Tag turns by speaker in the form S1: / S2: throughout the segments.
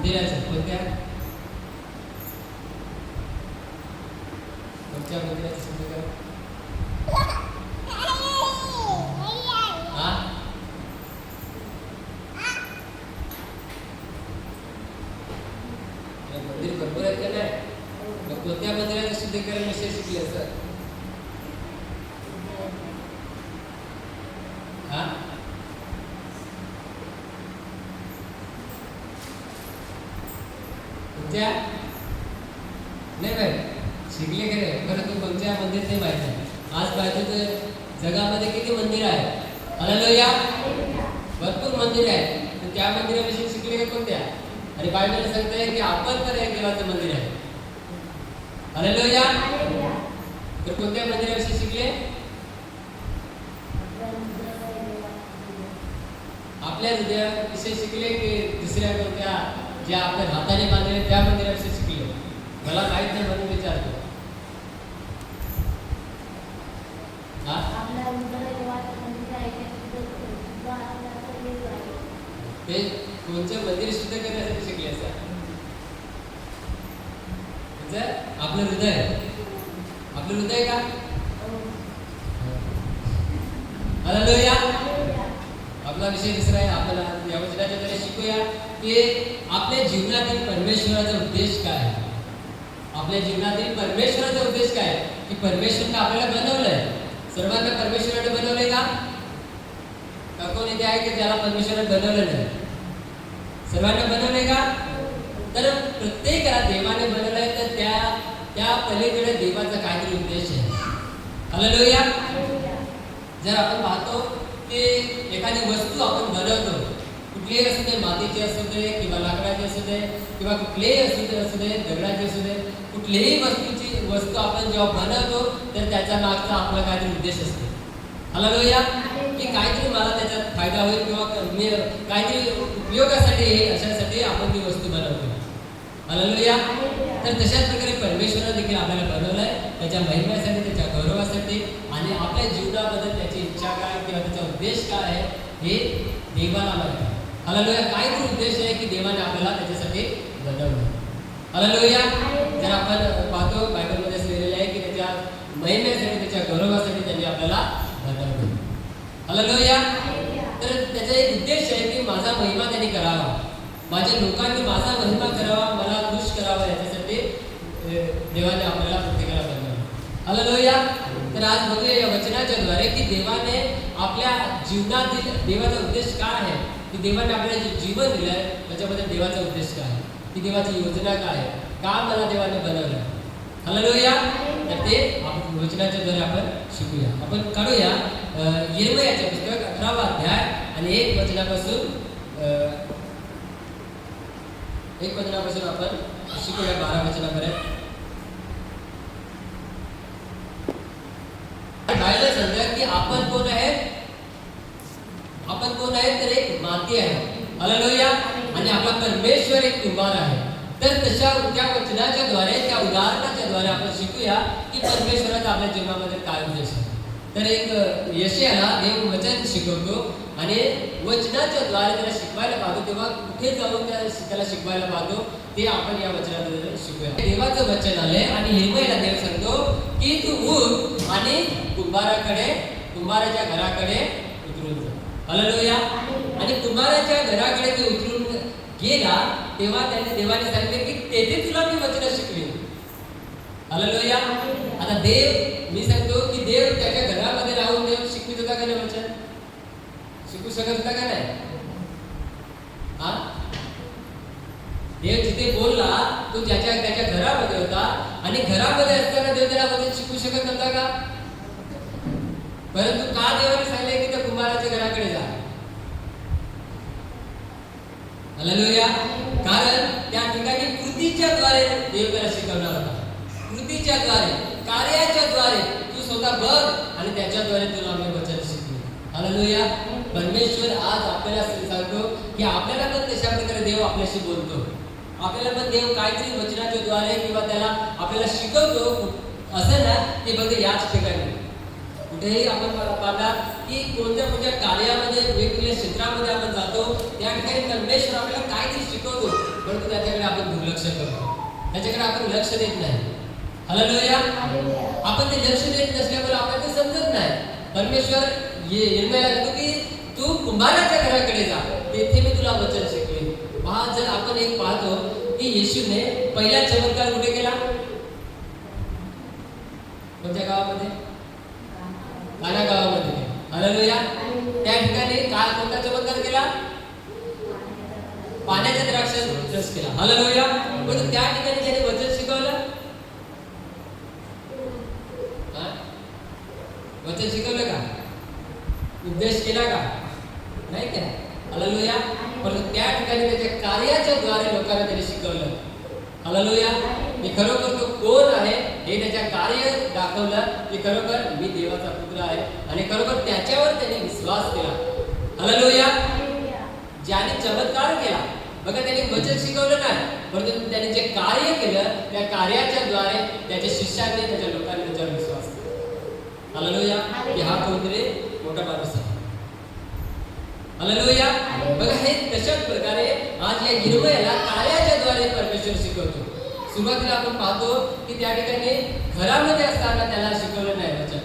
S1: मंदिराच्या कोणत्या कोणत्या मंदिराची शब्द काय? मंदिर भरपूर आहेत का नाही? मग कोणत्या मंदिराचं शुद्धीकरण विषय शिकले सर? कोणत्या नाही बाई शिकले खरे, परंतु कोणत्या मंदिर ते माहित नाही. आज पाहिजे तर जगामध्ये किती मंदिर आहेत? हालेलुया, भरपूर मंदिर आहेत. तर त्या मंदिराविषयी शिकले का कोणत्या? आणि बायबल सांगते की आपण तर एक देवाचं मंदिर आहे. हालेलुया, तर कोणत्या मंदिराविषयी शिकले? आपल्या हृदयाविषयी शिकले की दुसऱ्या कोणत्या ज्या आपल्या हाताने बांधले त्या मंदिराविषयी शिकले? मला माहित नाही म्हणून विचारतो. ते कोणते मंदिर शुद्ध करण्यासाठी शिकले असतात? आपलं हृदय, आपलं हृदय का? हालेलुया, आपला विषय दुसरा आहे. आपल्याला या वचनाच्या द्वारे शिकूया की आपल्या जीवनातील परमेश्वराचा उद्देश काय आहे. आपल्या जीवनातील परमेश्वराचा उद्देश काय आहे? की परमेश्वरने आपल्याला बनवलंय. सर्वांना परमेश्वराने बनवलंय का? कोण इथे आहे की ज्याला परमेश्वराने बनवलं नाही? सर्वांना बनवलंय का? तर प्रत्येकाला देवाने बनवलंय. तर त्या पलीकडे देवाचा काहीतरी उद्देश आहे. हालेलुया, जर आपण पाहतो की एखादी वस्तू आपण बनवतो, कुठलीही असू दे, मातीची असू दे किंवा लाकडाची असू दे किंवा कुठलीही असू दे, दगडाची असू दे, कुठलीही वस्तू आपण जेव्हा बनवतो तर त्याच्या मागचा आपला काहीतरी उद्देश असतो. हालेलुया, की काहीतरी मला त्याच्यात फायदा होईल किंवा काहीतरी उपयोगासाठी येईल अशासाठी आपण ती वस्तू बनवतो. हालेलुया, तर तशाच प्रकारे परमेश्वराने देखील आपल्याला बनवलंय त्याच्या महिम्यासाठी, त्याच्या गौरवासाठी आणि आपल्या जीवनाबद्दल त्याची इच्छा काय किंवा त्याचा उद्देश काय आहे हे देवाला माहिती आहे. हालेलुया, काहीतरी उद्देश आहे की देवाने आपल्याला त्याच्यासाठी बनवलं. हालेलुया, जर आपण पाहतो बायबलमध्ये लिहिलेलं आहे की त्याच्या महिम्यासाठी, त्याच्या गौरवासाठी त्यांनी आपल्याला बनवलं. हालेलुया, तर त्याचा एक उद्देश आहे की माझा महिमा त्यांनी करावा, माझ्या लोकांनी माझा महिमा करावा, मला खुश करावा, याच्यासाठी देवाने आपल्याला प्रत्येकाला बनवलं. हालेलुया, तर आज बघूया या वचनाच्या द्वारे की देवाने आपल्या जीवनातील देवाचा उद्देश काय आहे. की देवाने आपल्याला जे जीवन दिलंय त्याच्यामध्ये देवाचा उद्देश काय आहे, की देवाची योजना काय आहे, का मला देवाने बनवलं. हालेलुया, तर ते वचनाच्या द्वारे आपण शिकूया. आपण काढूया यिर्मयाचे पुस्तक 18वा अध्याय आणि 1 वचनापासून आपण शिकूया 12 वचनापर्यंत. बायबल सांगते की आपण कोण आहे? आपण कोण आहे? तर एक माती आहे. हालेलुया, आणि आपला परमेश्वर एक कुंभार आहे. तर तशा त्या वचनाच्या द्वारे, त्या उदाहरणाच्या द्वारे आपण शिकूया की परमेश्वराचा आपल्या जीवनामध्ये काय उद्देश आहे. तर एक यशायाला देव वचन शिकवतो आणि वचनाच्या द्वारे त्याला शिकवायला पाहतो. तेव्हा कुठे जाऊन त्याला शिकवायला पाहतो ते आपण या वचनाद्वारे शिकूया. देवाचं वचन आले आणि यिर्मयाला देव सांगतो की तू उठ आणि कुंभाराच्या घराकडे उतरून जा. हालेलुया, आणि कुंभाराच्या घराकडे ते उतरून गेला तेव्हा त्याने देवाने सांगितले की तेथे तुला मी वचन शिकवेन. हालेलुया, आता मी सांगतो की देव त्याच्या घरामध्ये राहून देव शिकवित होता का नाही? वचन शिकू शकत होता का नाही? देव जिथे बोलला तो त्याच्या घरामध्ये होता आणि घरामध्ये असताना देव त्याला वचन शिकू शकत नव्हता का? परंतु का देवाने सांगितले की त्या कुंभाराच्या घराकडे जा? हालेलुया, कारण त्या ठिकाणी कृतीच्या द्वारे देव त्याला शिकवणार होता. कृतीच्या द्वारे, कार्याच्या द्वारे तू स्वतः बघ आणि त्याच्याद्वारे तुला आम्ही वचन शिकवू. हालेलुया, परमेश्वर आज आपल्याला सांगतो की आपल्याला पण तशा प्रकारे देव आपल्याशी बोलतो. आपल्याला पण देव काहीतरी वचनाच्या द्वारे किंवा त्याला आपल्याला शिकवतो. असं ना की बघ याच ठिकाणी कुठेही आपण पाहता की कोणत्या कोणत्या कार्यामध्ये वेगवेगळ्या क्षेत्रामध्ये आपण जातो, त्या ठिकाणी परमेश्वर आपल्याला काहीतरी शिकवतो, परंतु त्याच्याकडे आपण दुर्लक्ष करतो, त्याच्याकडे आपण लक्ष देत नाही. हालेलुया. आपण ते लक्ष देत नसल्यामुळे आपल्याला ते समजत नाही. परमेश्वर यिर्मयाला सांगतो की तू कुंभाराच्या घराकडे जा, तेथे मी तुला वचन शिकवेन. पहा, जर आपण एक पाहतो की येशूने पहिला चमत्कार कुठे केला? कोणत्या गावामध्ये? काना गावामध्ये. हालेलुया. त्या ठिकाणी काय कोणता चमत्कार केला? पाण्याचा द्राक्ष रस केला. हालेलुया. पण त्या ठिकाणी त्याने वचन शिकवलं, वचन शिकवलं का? उपदेश केला का? नाही केला. हालेलुया. परंतु त्या ठिकाणी त्याच्या कार्याच्या द्वारे लोकांना त्याने शिकवलं. हालेलुया. मी खरोखर तो कोण आहे हे त्याच्या कार्य दाखवलं की खरोखर मी देवाचा पुत्र आहे, आणि खरोखर त्याच्यावर त्याने विश्वास केला. हालेलुया. ज्याने चमत्कार केला, बघा, त्याने वचन शिकवलं नाही, परंतु त्याने जे कार्य केलं त्या कार्याच्या द्वारे त्याच्या शिष्यांनी, त्याच्या लोकांनी त्याच्यावर विश्वास केला. हालेलुया. की हा कोणतरी मोठा माणूस आहे. हालेलुया. बघा, हे तशाच प्रकारे आज या यिर्मयाला कार्याच्या द्वारे परमेश्वर शिकवतो. सुरुवातीला आपण पाहतो की त्या ठिकाणी घरामध्ये असताना त्याला शिकवलं नाही वचन.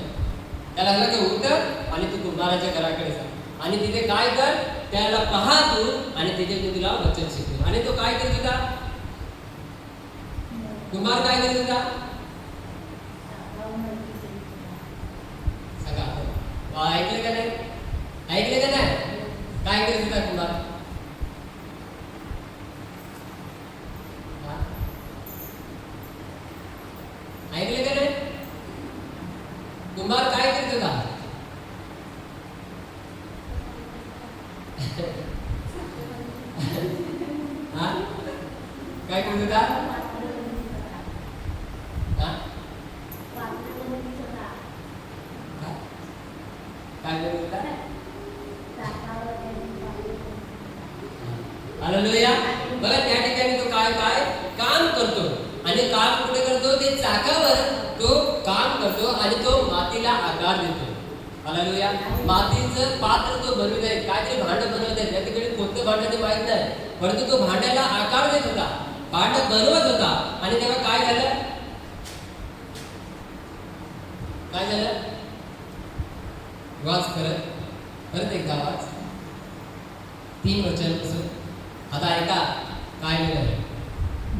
S1: त्याला सांगितलं की उठ आणि तू कुंभाराच्या घराकडे जा आणि तिथे काय कर, त्याला पहा तू, आणि तिथे तू तुला वचन शिकव. आणि तो काय करत होता? कुंभार काय करत होता? सांगा, ऐकलं का नाही? ऐकलं का नाही? काय करत होता कुंभार? ऐकलं का नाही? कुंभार काय करत होता? काय करत होता? काय करत होता? हालेलुया. बघा, त्या ठिकाणी तो काय काय काम करतो, आणि काम कुठे करतो? ते चाकावर तो काम करतो आणि तो मातीला आकार देतो. हालेलुया. मातीचं पात्र तो बनवत आहे, काहीतरी भांडं बनवत आहे. त्या ठिकाणी कोणतं भांडं ते माहित नाही, परंतु तो भांड्याला आकार देत होता, भांडं बनवत होता. आणि तेव्हा काय झालं? काय झालं? वाच परत एकदा वाच, 3 वचन. आता ऐका काय लिहिलंय.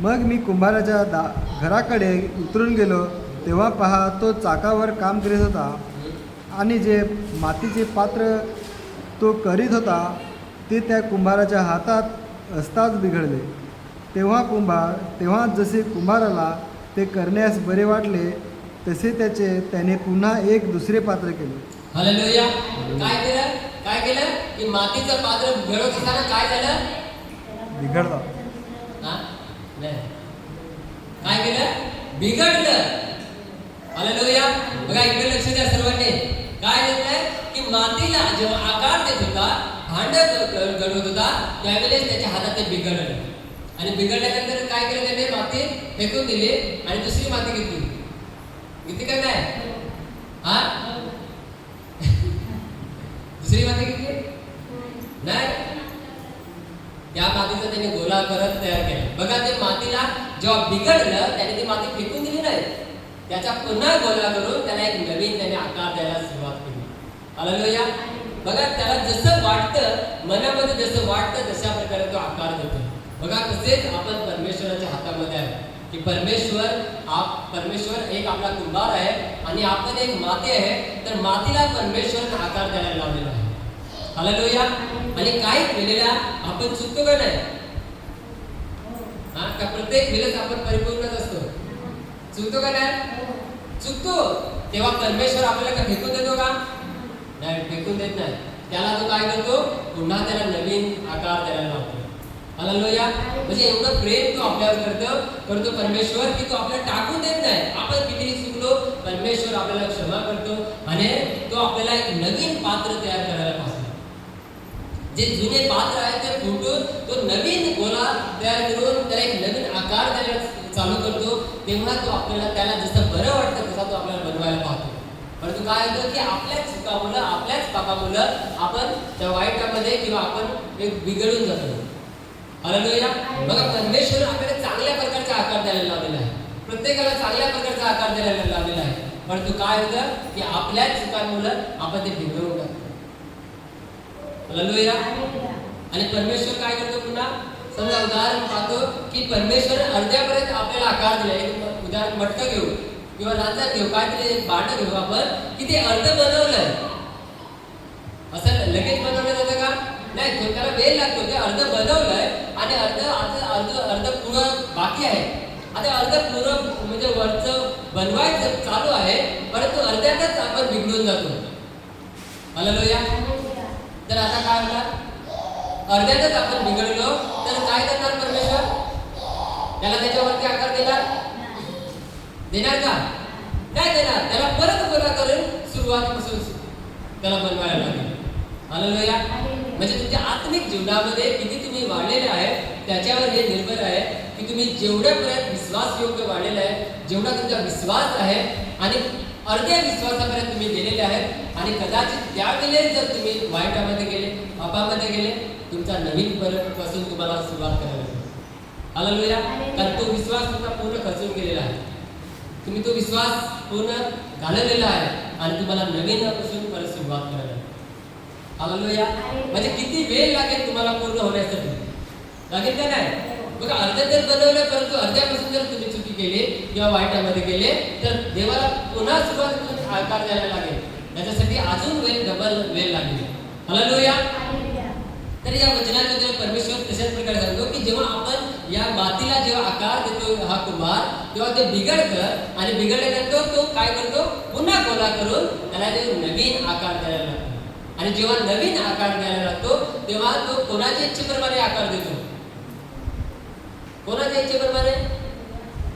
S2: मग मी कुंभाराच्या घराकडे उतरून गेलो, तेव्हा पहा, तो चाकावर काम करीत होता, आणि जे मातीचे पात्र तो करीत होता ते त्या कुंभाराच्या हातात असताच बिघडले. तेव्हा जसे कुंभाराला ते करण्यास बरे वाटले, तसे त्याने पुन्हा एक दुसरे पात्र केले.
S1: हालेलुया. काय केलं की मातीचं पात्र घडवत असताना काय झालं?
S2: बिघडला.
S1: काय केलं? बिघडलं. हालेलुया. बघा, इकडे लक्ष द्या सर्वांनी. काय लिहिलंय की मातीला जेव्हा आकार देत होता, भांड घडवत होता, त्यावेळेस त्याच्या हातात ते बिघडलं. आणि बिघडल्यानंतर काय केलं त्याने? माती फेकून दिली आणि दुसरी माती घेतली का नाही? दुसरी माती घेतली नाही. त्या मातीचा त्याने गोला परत तयार केला. बघा, ते मातीला जेव्हा बिघडलं त्याने ती माती फेकून दिली नाही, त्याचा पुन्हा गोला करून त्याला एक नवीन त्याने आकार द्यायला सुरुवात केली. हालेलुया. बघा, त्याला जसं वाटतं, मनामध्ये जसं वाटतं तशा प्रकारे तो आकार देतो. बघा, तसेच आपण परमेश्वराच्या हातामध्ये आहे की परमेश्वर एक आपला कुंभार आहे आणि आपण एक माती आहे. तर मातीला परमेश्वराने आकार द्यायला लावलेला आहे. हालेलुया. आणि काही वेळेला आपण चुकतो का नाही? का प्रत्येक वेळेस आपण परिपूर्णच असतो? चुकतो का नाही? चुकतो. तेव्हा परमेश्वर आपल्याला का फेकून देतो का? नाही, फेकून देत नाही. त्याला तो काय करतो? पुन्हा त्याला नवीन आकार द्यायला लावतो. हालेलुया. म्हणजे एवढं प्रेम तो आपल्यावर करतो परमेश्वर की तो आपल्याला टाकून देत नाही. आपण कितीही चुकलो, परमेश्वर आपल्याला क्षमा करतो आणि तो आपल्याला एक नवीन पात्र तयार करायला पाहतो. जे जुने पात्र आहे ते फुटून तो नवीन गोला तयार करून त्याला एक नवीन आकार द्यायला चालू करतो. तेव्हा तो आपल्याला, त्याला जसं बरं वाटतं तसा तो आपल्याला बनवायला पाहतो. परंतु काय होतं की आपल्याच चुकामुळं आपल्याच पापामुळं आपण त्या वाईटामध्ये किंवा आपण एक बिघडून जातो. हालेलुया. बघा परमेश्वर आपल्याला चांगल्या प्रकारचा आकार द्यायला लावलेला आहे. प्रत्येकाला चांगल्या प्रकारचा आकार द्यायला लावलेला आहे. परंतु काय होतं की आपल्याच चुकांमुळं आपण ते बिघडवून टाकतो. हालेलुया. आणि परमेश्वर काय करतो पुन्हा समजा उदाहरण पाहतो की परमेश्वर अर्ध्यापर्यंत आपल्याला आकार दिला. एक उदाहरण मटकं घेऊ किंवा लांजा घेऊ काहीतरी एक भांडं घेऊ आपण की ते अर्ध बनवलंय. असं लगेच बनवलं जातं का? नाही, त्याला वेळ लागतो. ते अर्ध बनवलंय आणि अर्ध पुरं बाकी आहे. आता अर्ध पुरं म्हणजे वरचं बनवायचं चालू आहे, परंतु अर्ध्यातच आपण बिघडून जातो. हालेलुया. तर आता काय होणार? अर्ध्यातच आपण बिघडलो तर काय करणार परमेश्वर? त्याला त्याच्यावरती आकार देणार का? नाही देणार. त्याला परत पुन्हा करून सुरुवातीपासून त्याला बनवायला लागेल. हालेलुया. म्हणजे तुमच्या आत्मिक जीवनामध्ये किती तुम्ही वाढलेले आहे त्याच्यावर हे निर्भर आहे की तुम्ही जेवढ्यापर्यंत विश्वास योग्य वाढलेला आहे, जेवढा तुमचा विश्वास आहे आणि अर्ध्या विश्वासापर्यंत तुम्ही गेलेले आहेत आणि कदाचित त्यावेळेस जर तुम्ही वाईटामध्ये गेले, पापामध्ये गेले, तुमचा नवीन पासून तुम्हाला सुरुवात करायला लागेल. हालेलुया. कारण तो विश्वास तुमचा पूर्ण खचून गेलेला आहे. तुम्ही तो विश्वास पूर्ण घालवलेला आहे आणि तुम्हाला नवीनपासून परत सुरुवात करायला लागेल. हालेलुया. म्हणजे किती वेळ लागेल तुम्हाला पूर्ण होण्यासाठी? लागेल का नाही? बघा अर्ध्यातच बनवलं, परंतु अर्ध्यापासून जर तुम्ही चुकी केली किंवा वाईटामध्ये गेले तर देवाला पुन्हा सुरुवातीपासून आकार द्यायला लागेल. त्याच्यासाठी अजून डबल वेळ लागेल. हालेलुया. तर या वचनाचा जेव्हा परमेश्वर तशाच प्रकारे सांगतो की जेव्हा आपण या मातीला जेव्हा आकार देतो हा कुंभार, तेव्हा ते बिघडतं आणि बिघडल्यानंतर तो काय करतो? पुन्हा गोला करून त्याला ते नवीन आकार द्यायला लागतो. आणि जेव्हा नवीन आकार द्यायला लागतो तेव्हा तो कोणाच्या इच्छेप्रमाणे आकार देतो? कोणाच्या इच्छेप्रमाणे?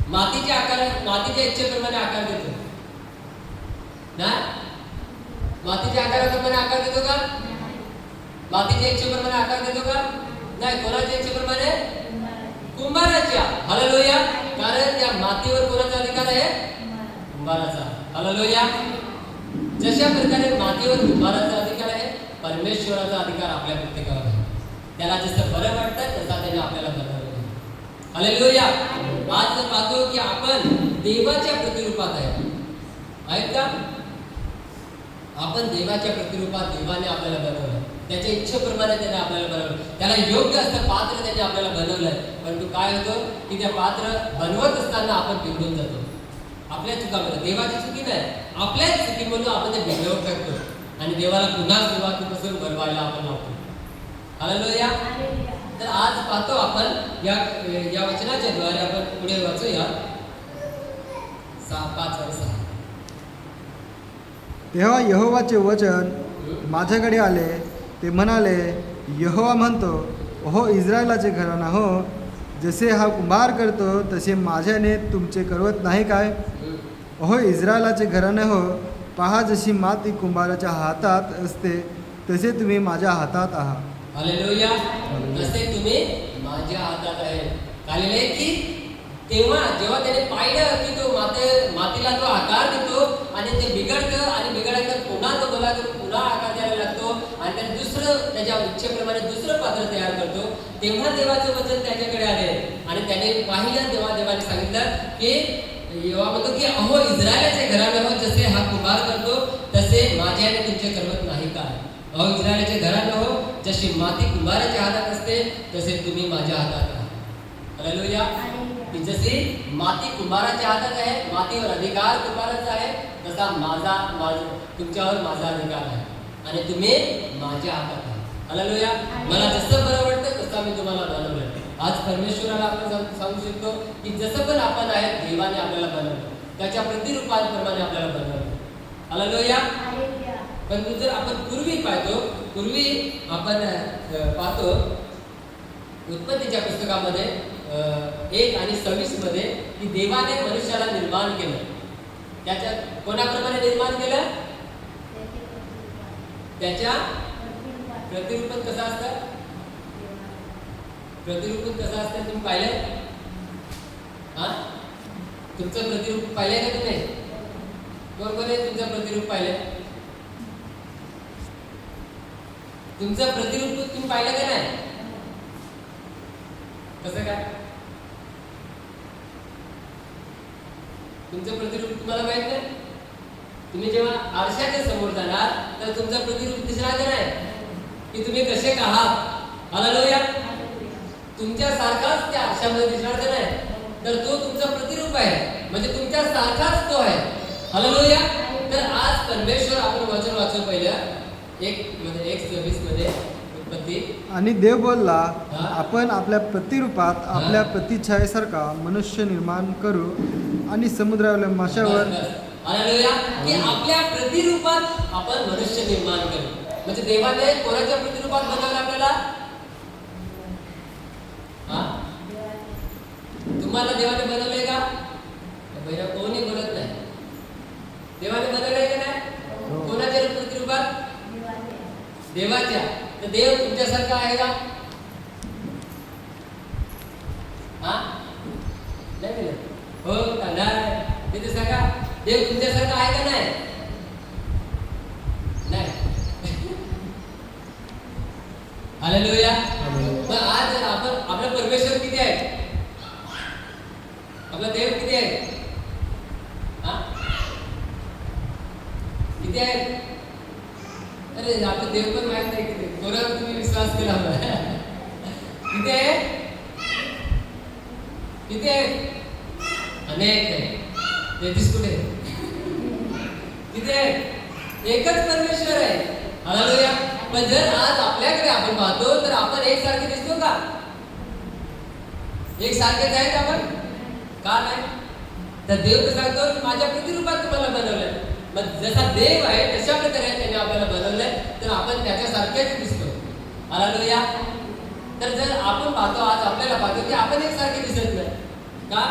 S1: मातीच्या इच्छेप्रमाणे आकार देतो ना? मातीच्या आकाराप्रमाणे आकार देतो का? मातीच्या इच्छेप्रमाणे आकार देतो का? नाही. कोणाच्या इच्छेप्रमाणे? कुंभाराच्या. हालेलुया. कारण त्या मातीवर कोणाचा अधिकार आहे? कुंभाराचा. हालेलुया. जशा प्रकारे मातीवर कुंभाराचा अधिकार आहे, परमेश्वराचा अधिकार आपल्या प्रत्येकावर आहे. त्याला जसं बरं वाटतं तसा त्याने आपल्याला बनवलं. हालेलुया. आज जर पाहतो की आपण देवाच्या प्रतिरूपात आहेत का? आपण देवाच्या प्रतिरूपात देवाने आपल्याला बनवलं. त्याच्या इच्छेप्रमाणे त्याने आपल्याला बनवलं. त्याला योग्य असं पात्र त्याने आपल्याला बनवलंय. परंतु काय होतं की त्या पात्र बनवत असताना आपण बिघडून जातो. आपल्या चुकामुळे, देवाची चुकी नाही, आपल्याच चुकीमुळे आपण ते बिघडवून टाकतो आणि देवाला पुन्हा सुरुवातीपासून बनवायला आपण लावतो. हालेलुया. तर आज पाहतो आपण या वचनाच्या द्वारे आपण पुढे वाचूया 5 आणि 6.
S2: तेव्हा यहोवाचे वचन माझ्याकडे आले. ते म्हणाले, यहोवा म्हणतो, ओहो इस्रायलाचे घराणा हो, जसे हा कुंभार करतो तसे माझ्याने तुमचे करवत नाही काय? ओहो इस्रायलाचे घराणे हो, पहा जशी माती कुंभाराच्या हातात असते तसे तुम्ही माझ्या हातात आहात.
S1: हालेलुया. तसे तुम्ही माझ्या हातात आहे. झालेले की तेव्हा जेव्हा त्याने पाहिलं की तो मातीला तो आकार देतो आणि ते बिघडतं आणि बिघडायचं पुन्हा तो गोला करून पुन्हा आकार द्यायला लागतो आणि त्याने दुसरं त्याच्या इच्छेप्रमाणे दुसरं पात्र तयार करतो, तेव्हा देवाचं वचन त्याच्याकडे आले आणि त्याने पाहिलं. तेव्हा देवाने सांगितलं की यहोवा म्हणतो की अहो इस्रायलाचे घराणे जसे हा कुंभार करतो तसे माझ्याने तुमचे करवत नाही काय? अहो इस्रायलाचे घराणे हो, जशी माती कुंभाराच्या हातात असते तसे तुम्ही माझ्या हातात आहात. हालेलुया. की जशी माती कुंभाराच्या हातात आहे, मातीवर अधिकार कुंभाराचा आहे, तसा तुमच्यावर माझा अधिकार आहे आणि तुम्ही माझ्या हातात आहात. हालेलुया. मला जसं बरं वाटतं तसं मी तुम्हाला बनवलंय. आज परमेश्वराला आपण सांगू शकतो की जसं पण आपण आहे देवाने आपल्याला बनवलं, त्याच्या प्रतिरूपांप्रमाणे आपल्याला बनवलं. हालेलुया. पण जर आपण पूर्वी आपण पाहतो उत्पत्तीच्या पुस्तकामध्ये 1 आणि 26 मध्ये की देवाने मनुष्याला निर्माण केलं. त्याच्या कोणाप्रमाणे निर्माण केलं? त्याच्या प्रतिरूपात. कसं असतं प्रतिरूप? कसं असतं तुम्ही पाहिलंय? तुमचं प्रतिरूप पाहिलंय का तुम्ही? कोण तुमचं प्रतिरूप पाहिलं? तुमचं प्रतिरूप तुम्ही पाहिलं का नाही? कसं काय? तुमचं प्रतिरूप तुम्हाला माहित नाही? तुम्ही जेव्हा आरशाच्या समोर जाणार तर तुमचं प्रतिरूप दिसणार का नाही की तुम्ही कसे आहात? हालेलुया. तुमच्या सारखाच त्या आरशामध्ये दिसणार का नाही? तर तो तुमचा प्रतिरूप आहे, म्हणजे तुमच्या सारखाच तो आहे. हालेलुया. तर आज परमेश्वर आपण वचन वाचू पहिलं 1:26 मध्ये उत्पत्ती.
S2: आणि देव बोलला,
S1: हा.
S2: आपण आपल्या प्रतिरूपात आपल्या प्रतिछायेसारखा मनुष्य निर्माण करू आणि समुद्रावरील माशावर.
S1: हालेलुया. की आपल्या प्रतिरूपात आपण मनुष्य निर्माण करू. म्हणजे देवाने कोणाच्या प्रतिरूपात बनवलं आपल्याला? तुम्हाला देवाने बनवलंय का? बहिरा कोणी बोलत नाही. देवाने बनवलंय का नाही? कोणाच्या प्रतिरूपात? देवाच्या. तर देव तुमच्यासारखा आहे का? नाही. हो का नाही? ते सांगा, देव तुमच्यासारखा आहे का नाही? नाही. हालेलुया. पण आज आपण आपला परमेश्वर किती आहे? आपला देव किती आहे? किती आहे? अरे आपलं देव पण माहित नाही किती. कोणावर तुम्ही विश्वास केला होता? किती आहे? किती आहे? अनेक आहे. 33 कुठे? किती आहे? एकच परमेश्वर आहे. हालेलुया. पण जर आज आपल्याकडे आपण पाहतो तर आपण एकसारखे दिसतो का? एकसारखेच आहेत आपण? का नाही? तर देव तर सांगतो माझ्या प्रतिरूपात तुम्हाला बनवलंय. मग जसा देव आहे तशा प्रकारे त्याने आपल्याला बनवलंय, तर आपण त्याच्यासारखेच दिसतो. हालेलुया. तर जर आपण पाहतो, आज आपल्याला पाहतो की आपण एकसारखे दिसत नाही. का?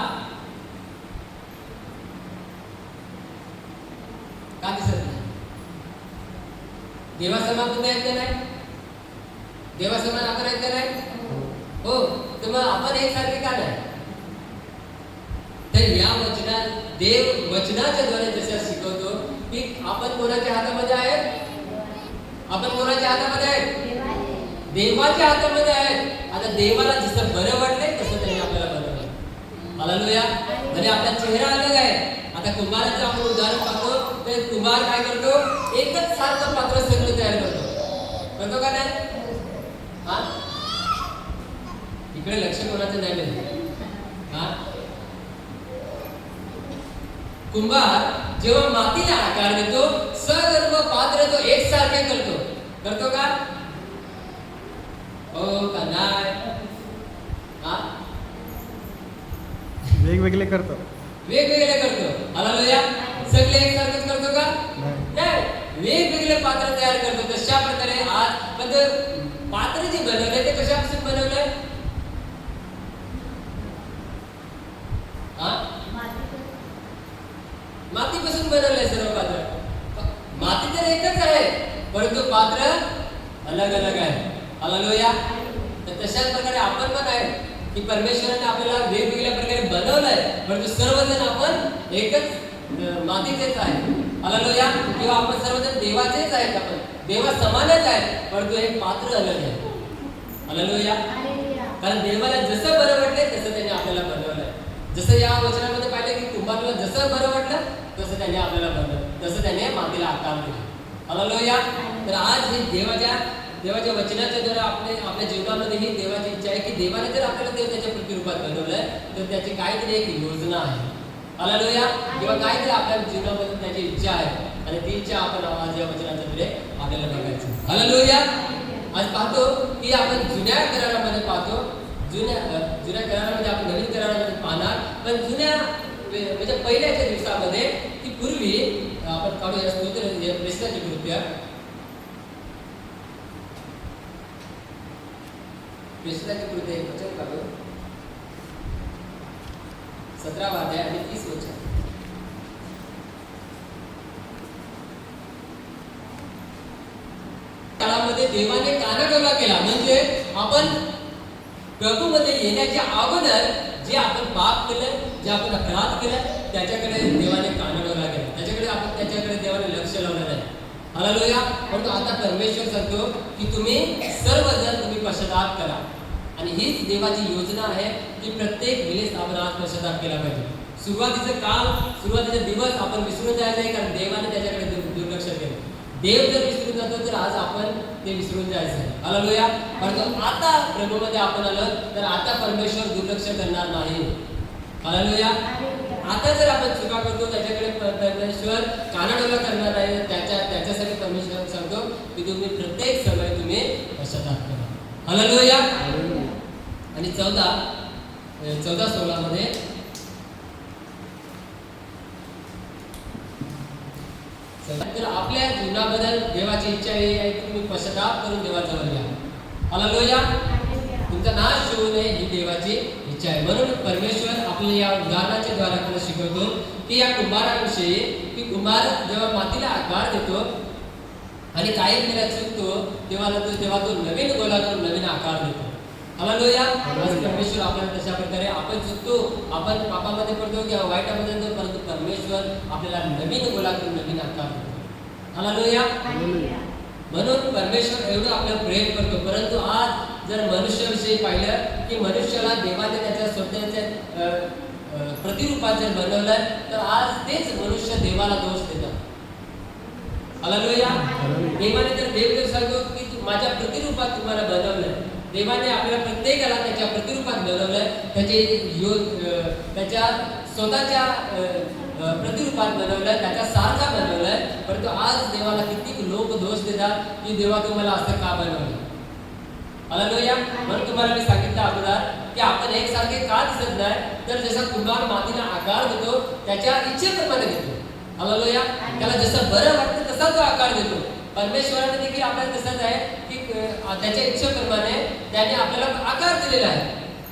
S1: का दिसत नाही? देवासमान तुम्ही ऐकलं नाही? देवासमान आपण ऐकलं नाही? हो. तर मग आपण एकसारखे का नाही? तर या वचनात देव वचनाच्या द्वारे जसं शिकवतो की आपण कोणाच्या हातामध्ये आहेत? आपण कोणाच्या हातामध्ये आहेत? देवाच्या हातामध्ये आहेत. आता देवाला जसं बरं वाटलंय तसं त्यांनी आपल्याला बनवलं. हालेलुया. म्हणजे आपला चेहरा अलग आहे. आता कुंभाराचं आपण उदाहरण पाहतो तर कुंभार काय करतो? एकच सारखं पात्र सगळं तयार करतो का नाही? इकडे लक्ष कोणाचं नाही. कुंभार जेव्हा मातीला आकार देतो सर्व पात्र तो एकसारखे करतो का? हो का नाही?
S2: वेगवेगळे करतो.
S1: वेगवेगळे करतो. हालेलुया. सगळे एकसारखेच करतो का? नाही. वेगवेगळे पात्र तयार करतो. तशा प्रकारे आज पण पात्र जे बनवलंय ते कशापासून बनवलंय? मातीपासून बनवलंय सर्व पात्र. माती तर एकच आहे परंतु पात्र अलग अलग आहे. हालेलुया. तर तशाच प्रकारे आपण पण आहे की परमेश्वराने आपल्याला वेगवेगळ्या प्रकारे बनवलंय, परंतु सर्वजण आपण एकच मातीचेच आहे. हालेलुया. किंवा आपण सर्वजण देवाचेच आहेत. आपण देवा समानच आहे, परंतु एक पात्र अलग आहे. हालेलुया. कारण देवाला जसं बरं वाटलंय तसं त्याने आपल्याला बनवलंय. जसं या वचनामध्ये पाहिलं की कुंभाराला जसं बरं वाटलं तसं त्याने आपल्याला बनवलं, तसं त्याने मातीला आकार दिला. हालेलुया. तर आज हे देवाच्या वचनाच्या द्वारे आपल्या जीवनामध्ये ही देवाची इच्छा आहे की देवाने जर आपल्याला देव त्याच्या प्रतिरूपात बनवलंय तर त्याची काहीतरी एक योजना आहे. हालेलुया. किंवा काहीतरी आपल्या जीवनामध्ये त्याची इच्छा आहे आणि ती इच्छा आपण आज या वचनाच्या द्वारे आपल्याला बघायची. हालेलुया. आज पाहतो की आपण जुन्या करारामध्ये पाहतो, जुन्या करारामध्ये आपण नवीन करारामध्ये पाहणार, पण जुन्या म्हणजे पहिल्याच्या दिवसामध्ये की पूर्वी आपण काढूया स्तोत्र प्रेषिताची कृत्य. प्रेषिताची कृत्य एक वचन काढू 17 अध्याय आणि 30 वचन. काळामध्ये देवाने कानाडोला केला, म्हणजे आपण प्रभूमध्ये येण्याच्या अगोदर जे आपण पाप केलं, जे आपण अपराध केलं, त्याच्याकडे देवाने कानाडोला केला, त्याच्याकडे देवाने लक्ष लावलं नाही. हालेलुया. परंतु आता परमेश्वर सांगतो की तुम्ही सर्वजण तुम्ही पश्चाताप करा. आणि हीच देवाची योजना आहे की प्रत्येक वेळेस आपण आज पश्चाताप केला पाहिजे. सुरुवातीचं काळ, सुरुवातीचे दिवस आपण विसरून जायचं आहे, कारण देवाने त्याच्याकडे दुर्लक्ष केलं. देव जर विसरून जातो तर आज आपण ते विसरून जायचं आहे. हालेलुया. परंतु आता प्रभूमध्ये आपण आलं तर आता परमेश्वर दुर्लक्ष करणार नाही. हालेलुया. आता जर आपण चुका करतो त्याच्याकडे परमेश्वर कानाडोला करणार नाही. त्याच्यासाठी परमेश्वर सांगतो की तुम्ही प्रत्येक समय तुम्ही पश्चाताप करा. हालेलुया. आणि 14:16 मध्ये तर आपल्या जीवनाबद्दल देवाची इच्छा आहे की तुम्ही पश्चाताप करून देवाजवळ या. हालेलुया. तुमचा नाश होऊ नये ही देवाची इच्छा आहे. म्हणून परमेश्वर आपल्या या उदाहरणाच्या द्वारे आपल्याला शिकवतो की या कुंभाराविषयी की कुंभार जेव्हा मातीला आकार देतो आणि काही वेळेला चुकतो तेव्हा तो नवीन गोलातून नवीन आकार देतो. हालेलुया. परमेश्वर आपल्याला तशा प्रकारे आपण चुकतो, आपण पापामध्ये पडतो किंवा वाईटामध्ये जातो, परंतु परमेश्वर आपल्याला नवीन गोलातून नवीन आकार देतो. हालेलुया. म्हणून परमेश्वर एवढं आपल्याला प्रेम करतो. परंतु आज जर मनुष्याविषयी पाहिलं की मनुष्याला देवाने त्याच्या स्वतःच्या प्रतिरूपात जर बनवलं तर आज तेच मनुष्य देवाला दोष देतात. हालेलुया. देवाने देव सांगतो की माझ्या प्रतिरूपात तुम्हाला बनवलंय. देवाने आपल्याला प्रत्येकाला त्याच्या प्रतिरूपात बनवलंय, त्याच्या स्वतःच्या प्रतिरूपात बनवलंय, त्याच्या सारखा बनवलंय. परंतु आज देवाला किती लोक दोष देतात की देवा तुम्हाला असं का बनवलं. हालेलुया. म्हणून तुम्हाला मी सांगितलं अगोदर की आपण एकसारखे का दिसत नाही, तर जसा कुंभार मातीला आकार देतो त्याच्या इच्छेप्रमाणे देतो. हालेलुया. त्याला जसं बरं वाटतं तसा तो आकार देतो. परमेश्वराने देखील आपल्याला तसंच आहे की त्याच्या इच्छेप्रमाणे त्याने आपल्याला आकार दिलेला आहे.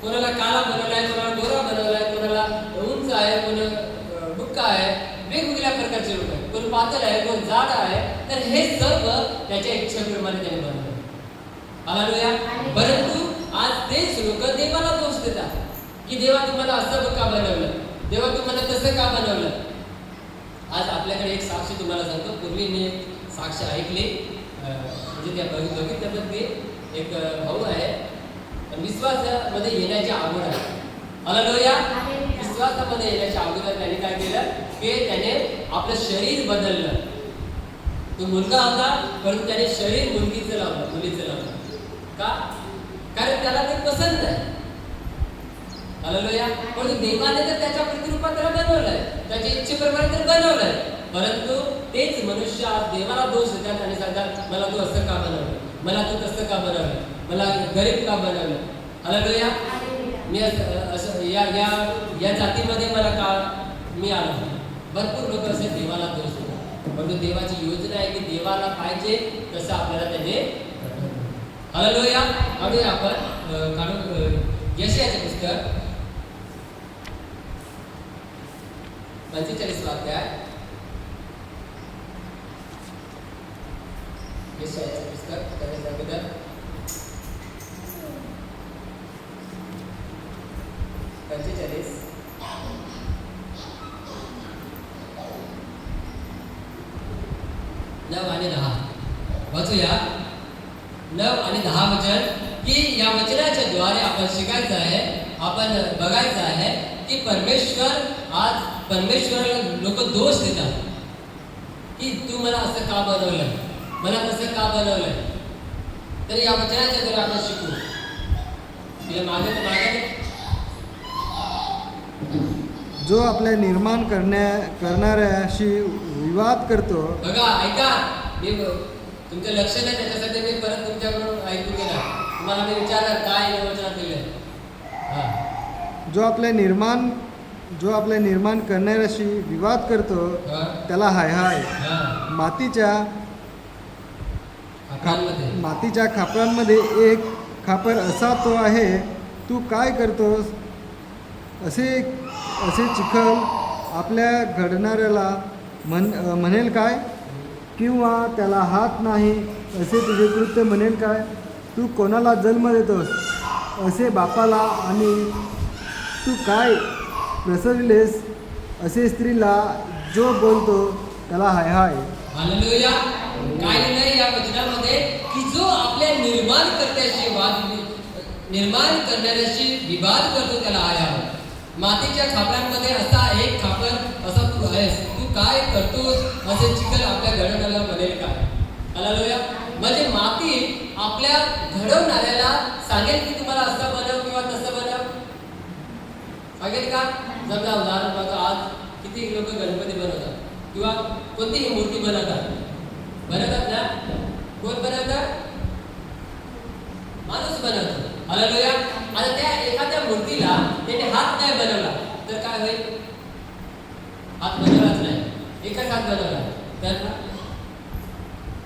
S1: कोणाला काला बनवलाय, कोणाला गोरा बनवलाय, कोणाला उंच आहे, कोण बुक्का आहे, वेगवेगळ्या प्रकारचे लोक आहेत, कोण पातळ आहे, कोण जाड आहे. तर हे सर्व त्याच्या इच्छेप्रमाणे त्याने बनवलं. हालेलुया. परंतु आज तेच लोक देवाला दोष देतात की देवा तुम्हाला असं का बनवलं, देवा तुम्हाला तसं का बनवलं. आज आपल्याकडे एक साक्ष तुम्हाला सांगतो. पूर्वी मी साक्ष ऐकली, म्हणजे त्या बघितल्याबद्दल एक भाऊ आहे, विश्वासामध्ये येण्याच्या अगोदर आहे. हालेलुया. विश्वासामध्ये येण्याच्या अगोदर त्याने काय केलं की त्याने आपलं शरीर बदललं. तो मुलगा होता परंतु त्याने शरीर मुलीचं लावलं. का? कारण त्याला ते पसंत नाही. हालेलुया. परंतु देवाने तर त्याच्या प्रतिरूपात त्याला बनवलंय, त्याच्या इच्छेप्रमाणे तर बनवलंय. परंतु तेच मनुष्य आज देवाला दोष देतात आणि सांगतात मला तू असं का बनवलं, मला तू तसं का बनवलं, मला गरीब का बनवलं. हालेलुया. मी असं या जातीमध्ये मला का मी आलो. भरपूर लोक असे देवाला दोष देतात. परंतु देवाची योजना आहे की देवाला पाहिजे तसं आपल्याला त्याने. हालेलुया. आणि आपण काढून यशायाचे पुस्तक 45 अध्याय, यशायाचे पुस्तक त्याच्या अगोदर 45 9 आणि 10 वाचूया. 9 आणि 10 वचन की या वचनाच्या द्वारे आपण शिकायचं आहे, आपण बघायचं आहे की परमेश्वराला लोक दोष देतात की तू मला असं का बनवलं, मला तसं का बनवलं. तर या वचनाच्या द्वारे आपण शिकू.
S2: जो आपल्या निर्माण करणाऱ्याशी विवाद करतो.
S1: बघा, ऐका, मी तुमचं लक्ष नाही त्याच्यासाठी मी परत तुमच्याकडून ऐकून घेणार. तुम्हाला मी विचारणार काय वचनात दिलंय.
S2: जो आपल्या निर्माण करणाऱ्याशी विवाद करतो त्याला हाय हाय. मातीच्या खापरांमध्ये एक खापर असा तो आहे, तू काय करतोस. असे चिखल आपल्या घडणाऱ्याला म्हणेल काय, किंवा त्याला हात नाही असे तुझे कृत्य म्हणेल काय. तू कोणाला जन्म देतोस असे बापाला आणि तू काय प्रसविलेस असे स्त्रीला जो बोलतो त्याला हाय हाय.
S1: हालेलुया. काय नाही या वचनामध्ये की जो आपल्या निर्माण करणाऱ्याशी विवाद करतो त्याला हाय हाय. मातीच्या खापरांमध्ये असा एक खापर असा तू आहेस, तू काय करतोस असे चिखल आपल्या घडवणाऱ्याला म्हणेल का? हालेलुया. म्हणजे माती आपल्या घडवणाऱ्याला सांगेल की तुम्हाला असं बनव किंवा तसं बनव, सांगेल का? समजा उदाहरण बघा, आज किती लोक गणपती बनवतात किंवा कोणतीही मूर्ती बनवतात ना. कोण बनवतात? माणूस बनवतो. हालेलुया. आता त्या एखाद्या मूर्तीला त्याने हात नाही बनवला तर काय होईल? हात बनवलाच नाही, एकच हात बनवला तर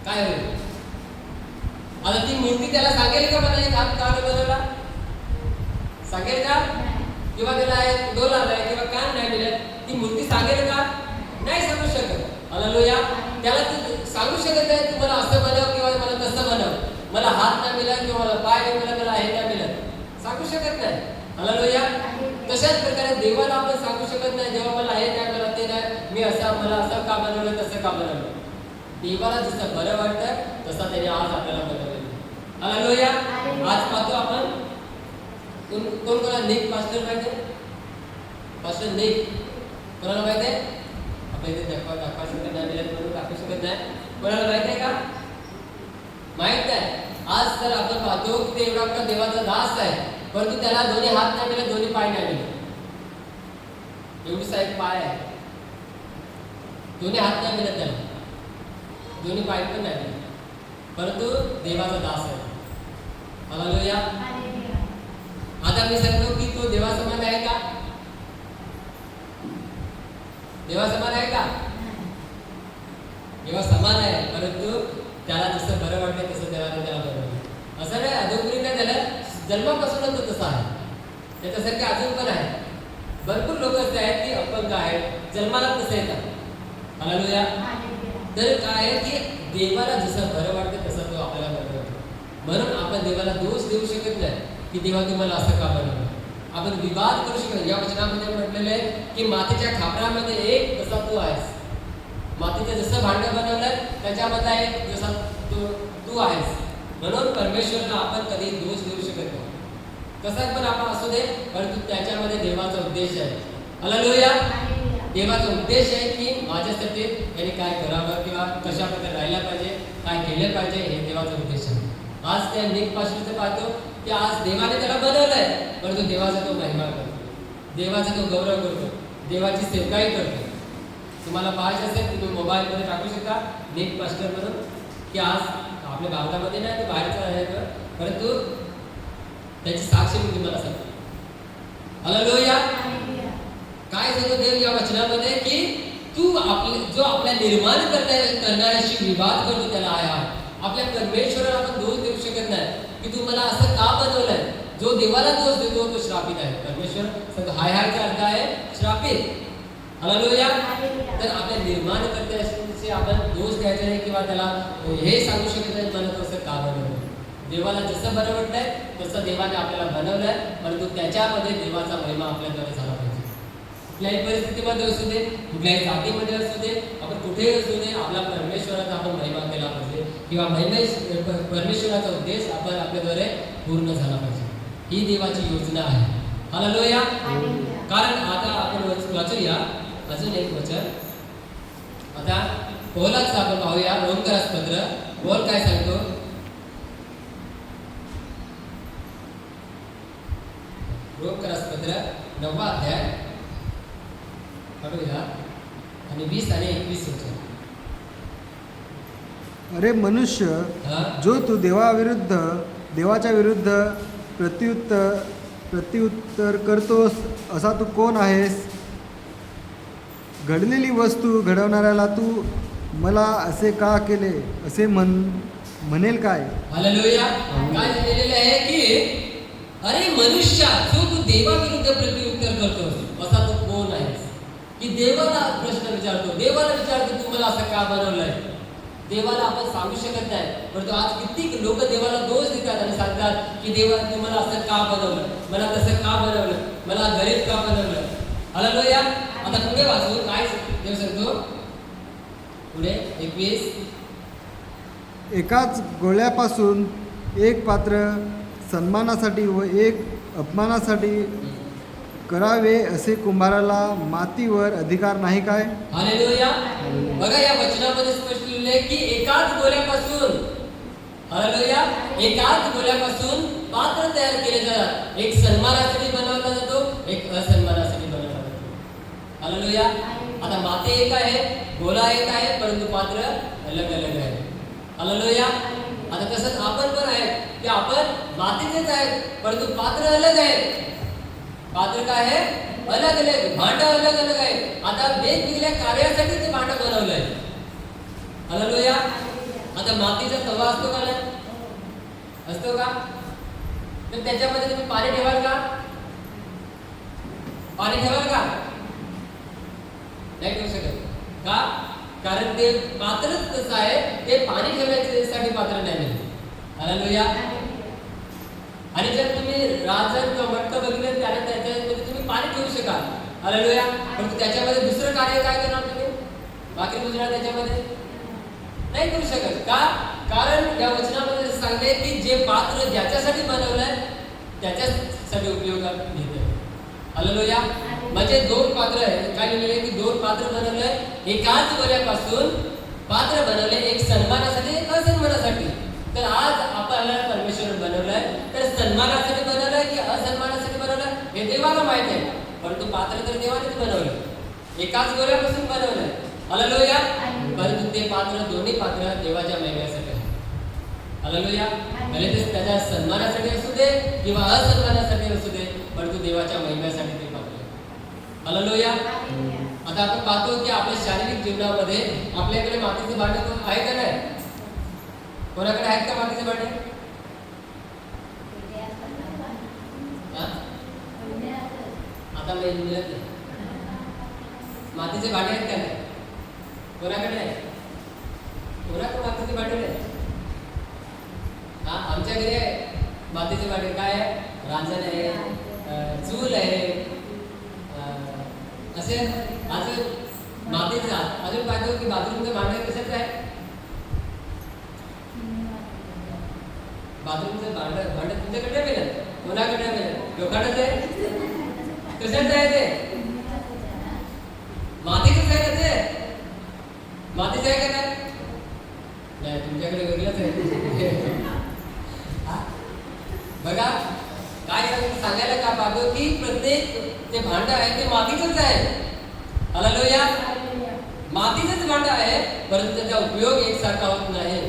S1: काय होईल? आता ती मूर्ती त्याला सांगेल का मला एक हात का बनवला? सांगेल का? किंवा त्याला एक डोल आलाय किंवा कान नाही मिळत, ती मूर्ती सांगेल का? नाही सांगू शकत. हालेलुया. त्याला तू सांगू शकत नाही तुम्हाला असं बनव किंवा मला तसं बनव, मला हात नाही मिळत किंवा मला पाय नाही मिळत, मला हे नाही मिळत, सांगू शकत नाही. हालेलुया. तशाच प्रकारे देवाला आपण सांगू शकत नाही, जेव्हा मला हे नाही मिळत, ते नाही, मी असं मला असं का बनवलं तसं का बनवलं. देवाला जसं बरं वाटतं तसं त्याने आज आपल्याला बनवलं. हालेलुया. आज पाहतो आपण कोण कोणाला नेक पास्टर माहिती आहे? पास्टर नेक कोणाला माहिती आहे? आपण इथे दाखवा शकत नाही, म्हणून दाखवू शकत नाही. कोणाला माहिती आहे का? माहित नाही. आज तर आपण पाहतो की ते एवढा आपला देवाचा दास आहे, परंतु त्याला दोन्ही हात नाही मिळत, दोन्ही पाय नाही मिळत. एवढीसा एक पाय आहे, दोन्ही हात नाही मिळत त्याला, दोन्ही पाय पण नाही मिळत, परंतु देवाचा दास आहे. हालेलुया. आता मी सांगतो की तो देवासमान आहे का? देवासमान आहे का? देवा समान आहे, परंतु त्याला जसं बरं वाटतं तसं त्याला बरं वाटतं. असं नाही अजूनही नाही, त्याला जन्मापासूनच तो तसा आहे. त्याच्यासारखे अजून पण आहे. भरपूर लोक असे आहेत की अपंग आहेत, जन्माला तसं येतात. हालेलुया. तर काय आहे की देवाला जसं बरं वाटतं तसं तो आपल्याला बरं वाटतं. म्हणून आपण देवाला दोष देऊ शकत नाही की देवा तुम्हाला असं का बनवलं. आपण विवाद करू शकत. या वचनामध्ये म्हटलेलं आहे की मातीच्या खापरामध्ये एक तसा तू आहेस. मातीचं जसं भांडं बनवलं त्याच्यामध्ये एक जसा तू आहेस. म्हणून परमेश्वराला आपण कधी दोष देऊ शकत नाही. कसा पण आपण असू दे, परंतु त्याच्यामध्ये देवाचा उद्देश आहे. हालेलुया. देवाचा उद्देश आहे की माझ्यासाठी याने काय करावं किंवा कशा प्रकारे राहायला पाहिजे, काय केलं पाहिजे, हे देवाचा उद्देश आहे. आज त्या नेक पास्टरचं पाहतो की आज देवाने त्याला बनवलंय, परंतु देवाचा तो महिमा करतो, देवाचा तो गौरव करतो, देवाची सेवकाई करतो. तुम्हाला पाहायचं असेल तुम्ही मोबाईलमध्ये टाकू शकता नेक पास्टर म्हणून, की आज आपल्या भारतामध्ये नाही तो बाहेरचा आहे, परंतु त्याची साक्ष मी तुम्हाला सांगतो. हालेलुया. काय सांगतो देव या वचनामध्ये की तू जो आपल्या निर्माण करणाऱ्याशी विवाद करतो त्याला आहे. आपल्या परमेश्वराला आपण दोष देऊ शकत नाही की तू मला असं का बनवलंय. जो देवाला दोष देतो तो श्रापित आहे. परमेश्वर सांगतो हाय हायचा अर्थ आहे श्रापित. हालेलुया. तर आपल्या निर्माण करण्याशी आपण दोष द्यायचा नाही किंवा त्याला हे सांगू शकत नाही मला तसं का बनवलं. देवाला जसं बरं वाटतंय तसं देवाने आपल्याला बनवलंय, परंतु त्याच्यामध्ये देवाचा महिमा आपल्याद्वारे झाला पाहिजे. कुठल्याही परिस्थितीमध्ये असू दे, कुठल्याही जातीमध्ये असू दे, आपण कुठेही असू दे, आपला परमेश्वराचा आपण महिमा केला पाहिजे किंवा परमेश्वराचा उद्देश आपण आपल्याद्वारे पूर्ण झाला पाहिजे. ही देवाची योजना आहे. हालेलुया. कारण आता आपण वाचूया अजून एक वचन. आता पौलाचं आपण पाहूया. रोमकरास पत्र पौल काय सांगतो. रोमकरास पत्र 9वा अध्याय पढूया आणि 20 आणि 21 वचन.
S2: अरे मनुष्य, जो तू देवाच्या विरुद्ध प्रत्युत्तर करतोस असा तू कोण आहेस. घडलेली वस्तू घडवणाऱ्याला तू मला असे का केले असे म्हणेल काय.
S1: हालेलुया. काय लिहिलेले आहे की अरे मनुष्य, जो तू देवाविरुद्ध प्रत्युत्तर करतोस असा तू कोण आहेस. की देवाला प्रश्न विचारतो, देवाला विचारतो तू मला असं का बनवलंय. देवाला आपण सांगू शकत नाही. परंतु आज कित्येक लोक देवाला दोष देतात आणि सांगतात की देवा तू मला असं का बनवलं, मला तसं का बनवलं, मला गरीब का बनवलं. हालेलुया. आता पुढे वाचू काय देव सांगतो पुढे 21.
S2: एकाच गोळ्यापासून एक पात्र सन्मानासाठी व एक अपमानासाठी करावे असे कुंभाराला मातीवर अधिकार नाही काय.
S1: हालेलुया. बघा या वचनामध्ये स्पष्ट लिहिलं आहे की एकाच गोळ्यापासून, हालेलुया, एकाच गोळ्यापासून पात्र तयार केले जातात. एक सन्मानासाठी बनवला जातो, एक असन्मानासाठी बनवला जातो. हालेलुया. आता माती एक आहे, गोळा एक आहे, परंतु पात्र अलग अलग आहे. हालेलुया. आता तसंच आपण पण आहे की आपण मातीचेच आहेत, परंतु पात्र अलग आहे. पात्र काय आहे? अलग अलग, भांडं अलग अलग आहे. आता वेगवेगळ्या कार्यासाठी ते भांडं बनवलंय. हालेलुया. आता मातीचा तवा असतो का नाही? असतो का? तर त्याच्यामध्ये तुम्ही पाणी ठेवाल का? पाणी ठेवाल का? नाही ठेवू शकत का? कारण ते पात्रच तसं आहे, ते पाणी ठेवण्यासाठी पात्र नाही. हालेलुया. आणि जर तुम्ही राजन किंवा मटकं बघितलं त्याच्यामध्ये तुम्ही पाणी ठेवू शकाल. हालेलुया. परंतु त्याच्यामध्ये दुसरं कार्य काय करणार तुम्ही? बाकी दुसरा त्याच्यामध्ये नाही करू शकत का? कारण या वचनामध्ये सांगले की जे पात्र ज्याच्यासाठी बनवलंय त्याच्यासाठी उपयोगात घेतोय. हालेलुया. म्हणजे दोन पात्र आहे. काय लिहिलेलं आहे की दोन पात्र बनवलंय, एकाच गोळ्यापासून पात्र बनवले, एक सन्मानासाठी एक असन्मानासाठी. तर आज आपल्याला परमेश्वर बनवलंय, तर सन्मानासाठी बनवलंय की असन्मानासाठी बनवलंय हे देवाला माहित आहे. परंतु पात्र तर देवानेच बनवलं, एकाच गोळ्यापासून बनवलंय. हालेलुया. परंतु ते पात्र, दोन्ही पात्र देवाच्या महिम्यासाठी आहे. हालेलुया. भले ते त्याच्या सन्मानासाठी असू दे किंवा असन्मानासाठी असू दे, परंतु देवाच्या महिम्यासाठी ते पात्र आहे. हालेलुया. आता आपण पाहतो की आपल्या शारीरिक जीवनामध्ये आपल्याकडे मातीचे भांडे आहे का नाही? कोणाकडे आहेत का मातीचे भांडे? आता मी मिळत नाही. मातीचे भांडे आहेत का नाही? कोणाकडे आहे? कोणाकडे मातीचे भांडे नाही? आमच्या घरी आहे मातीचे भांडे. काय आहे? रांजण आहे, चूल आहे, असे अजून मातीचा. अजून पाहतो की बाथरूमचे भांडे कशाच आहे? बाथरूमचं भांडं तुमच्याकडे मिळेल, कोणाकडे मिळेल? लोखंडाचं आहे? कशाचं आहे ते? मातीचंच आहे का ते? मातीचं आहे का नाही? तुमच्याकडे वेगळंच आहे. बघा काय सांगायला का पाहतो की प्रत्येक जे भांडं आहे ते मातीचंच आहे. हालेलुया. मातीचंच भांडं आहे, परंतु त्याचा उपयोग एकसारखा होत नाही.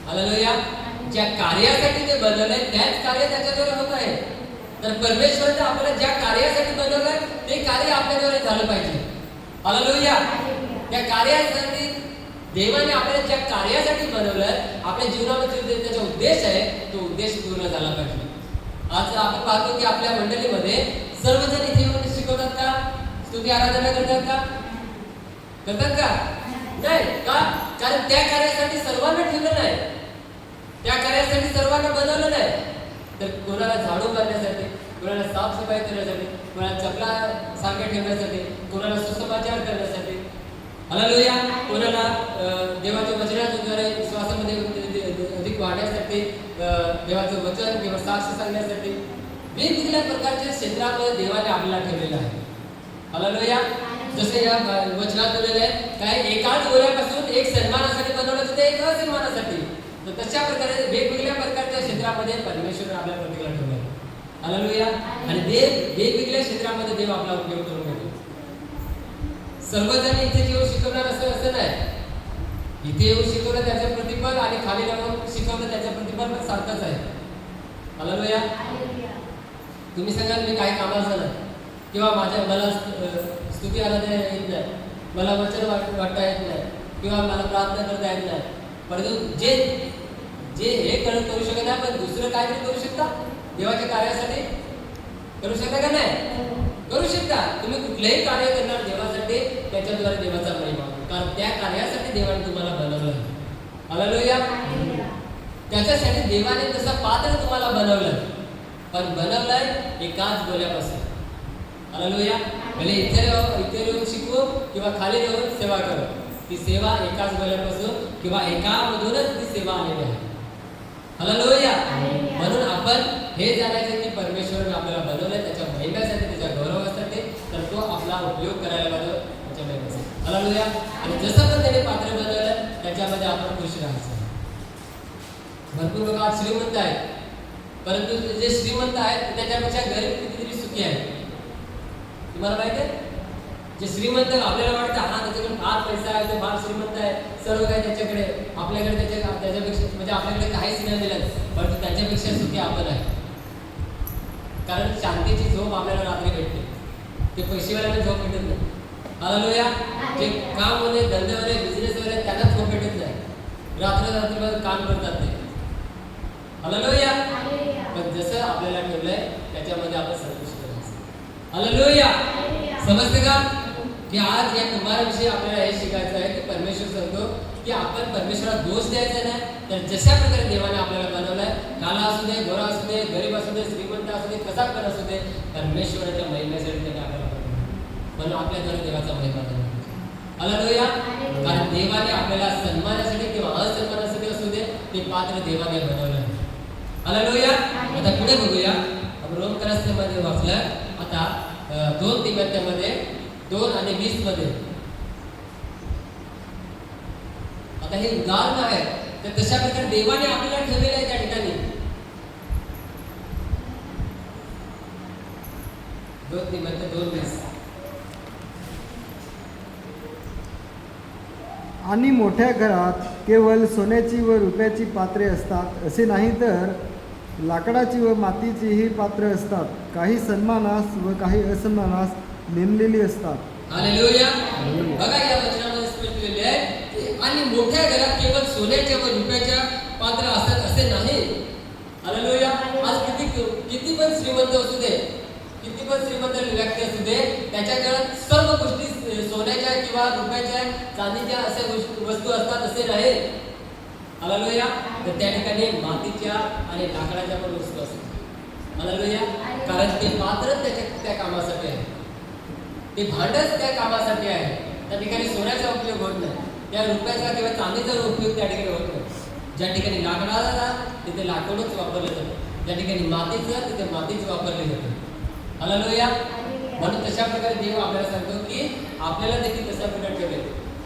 S1: हालेलुया. ज्या कार्यासाठी ते बनवलंय त्याच कार्य त्याच्याद्वारे होत आहे. तर परमेश्वराने आपल्याला ज्या कार्यासाठी बनवलंय ते कार्य आपल्याद्वारे झालं पाहिजे. हालेलुया. त्या कार्यासाठी देवाने आपल्याला ज्या कार्यासाठी बनवलंय, आपल्या जीवनामध्ये त्याचा उद्देश आहे, तो उद्देश पूर्ण झाला पाहिजे. आज आपण पाहतो की आपल्या मंडळीमध्ये सर्वजण इथे येऊन शिकवतात का? स्तुती आराधना करतात का? करतात का? नाही का? कारण त्या कार्यासाठी सर्वांना ठेवलं नाही, त्या कार्यासाठी सर्वांना बनवलं नाही. तर कोणाला झाडू मारण्यासाठी, कोणाला साफसफाई करण्यासाठी, कोणाला चपला सारख्या ठेवण्यासाठी, कोणाला सुसमाचार करण्यासाठी, हालेलुया, कोणाला देवाच्या वचनाद्वारे विश्वासामध्ये अधिक वाढण्यासाठी, देवाचं वचन किंवा साक्ष सांगण्यासाठी वेगवेगळ्या प्रकारच्या क्षेत्रामध्ये देवाने आपल्याला ठेवलेलं आहे. हालेलुया. जसे या वचनात दिलेलं आहे, काय एकाच गोळ्यापासून एक सन्मानासाठी बनवलं जातं, एक असन्मानासाठी. तर तशा प्रकारे वेगवेगळ्या प्रकारच्या क्षेत्रामध्ये परमेश्वर आपल्या प्रत्येकाला ठेवलं आहे. हालेलुया. आणि देव वेगवेगळ्या क्षेत्रामध्ये देव आपला उपयोग करून घेतो. सर्वजण इथे येऊन शिकवणार असं नाही. इथे येऊन शिकवलं त्याचं प्रतिफल आणि खाली जाऊन शिकवलं त्याचं प्रतिफल पण सारखंच आहे. हालेलुया. तुम्ही सांगाल मी काही कामाचं नाही किंवा मला स्तुती आराधना येत नाही, मला वचन वाटता येत नाही किंवा मला प्रार्थना करता येत नाही, परंतु जे हे करू शकत नाही पण दुसरं काहीतरी करू शकता देवाच्या कार्यासाठी. करू शकता का नाही? करू शकता. तुम्ही कुठलंही कार्य करणार देवासाठी, त्याच्याद्वारे देवाचा महिमा, कारण त्या कार्यासाठी देवाने तुम्हाला बनवलं आहे. हालेलुया. त्याच्यासाठी देवाने तसं पात्र तुम्हाला बनवलं, पण बनवलंय एकाच गोल्यापासून. हालेलुया. भले इथे येऊन शिकू किंवा खाली येऊन सेवा करू, ती सेवा एकाच गोल्यापासून किंवा एकामधूनच ती सेवा आलेली आहे. हालेलुया. म्हणून आपण हे जाणायचं की परमेश्वराने आपल्याला बनवलंय त्याच्या महिम्यासाठी, त्याच्या गौरवासाठी, तर तो आपला उपयोग करायला पाहिजे त्याच्या महिम्यासाठी. हालेलुया. आणि जसं पण त्याने पात्र बनवलं त्याच्यामध्ये आपण खुश राहायचं. भरपूर लोक आज श्रीमंत आहेत, परंतु जे श्रीमंत आहेत त्याच्यापेक्षा गरीब कितीतरी सुखी आहेत. तुम्हाला माहिती आहे, जे श्रीमंत आपल्याला वाटतं हा त्याच्याकडे फार पैसा आहे, तो फार श्रीमंत आहे, सर्व काही त्याच्याकडे, आपल्याकडे त्याच्यापेक्षा म्हणजे आपल्याकडे काहीच नाही मिळत, परंतु त्याच्यापेक्षा सुखी आपण आहे. कारण शांतीची झोप आपल्याला रात्री भेटते, ते पैसेवाल्याला झोप भेटत नाही. हालेलुया. जे काम होते, धंदे होते, बिझनेस होते, त्यांना झोप भेटत नाही, रात्रभर काम करतात ते. हालेलुया. पण जसं आपल्याला ठेवलंय त्याच्यामध्ये आपण संतुष्ट राहायचं. हालेलुया. समजते का की आज या कुंभाराविषयी आपल्याला हे शिकायचं आहे की परमेश्वर सांगतो की आपण परमेश्वराला दोष द्यायचा नाही, तर जशा प्रकारे देवाने आपल्याला बनवलंय, काला असू दे, गोरा असू दे, गरीब असू दे, श्रीमंत असू दे, कसा पण असू दे, परमेश्वराच्या महिम्यासाठी त्याने आपल्याला बनवलं, म्हणून आपल्याद्वारे देवाचा महिमा झाला. हालेलुया. कारण देवाने आपल्याला सन्मानासाठी किंवा असन्मानासाठी असू दे, ते पात्र देवाने बनवलं आहे. हालेलुया. आता पुढे बघूया. आपण रोमकरासमध्ये वाचलं, आता 2 तिमोथेमध्ये 2 आणि 20 मध्ये. आता हे उदाहरण आहे, तर तशा प्रकारे देवाने आपल्याला ठेवलेलं आहे त्या ठिकाणी. 2 तिमोथे 2:20.
S2: आणि मोठ्या घरात केवळ सोन्याची व रुपयाची पात्रे असतात असे नाही, तर लाकडाची व मातीचीही पात्र असतात, काही सन्मानास व काही असन्मानास नेमलेली असतात.
S1: हालेलुया. बघा या वचनामध्ये स्पष्ट लिहिलेले आहे की आणि मोठ्या घरात केवळ सोन्याच्या व रुपयाच्या पात्र असतात असे नाही. हालेलुया. आज किती पण श्रीमंत असू दे, किती पण श्रीमंत व्यक्ती असू दे, त्याच्या घरात सर्व गोष्टी सोन्याच्या किंवा रुपयाच्या, चांदीच्या अशा वस्तू असतात असे नाही. हालेलुया. तर त्या ठिकाणी मातीच्या आणि लाकडाच्या पण वस्तू असतात. हालेलुया. कारण ते पात्र त्या कामासाठी आहे, ते भांडच त्या कामासाठी आहे. त्या ठिकाणी सोन्याचा उपयोग होत नाही, त्या रुपयाचा किंवा चांदीचा उपयोग त्या ठिकाणी होत नाही. ज्या ठिकाणी लाकडाला तिथे लाकडच वापरलं जातं, ज्या ठिकाणी मातीचं तिथे मातीच वापरली जाते. हालेलुया. म्हणून तशा प्रकारे देव आपल्याला सांगतो की आपल्याला देखील तशा प्रकारे ठेवले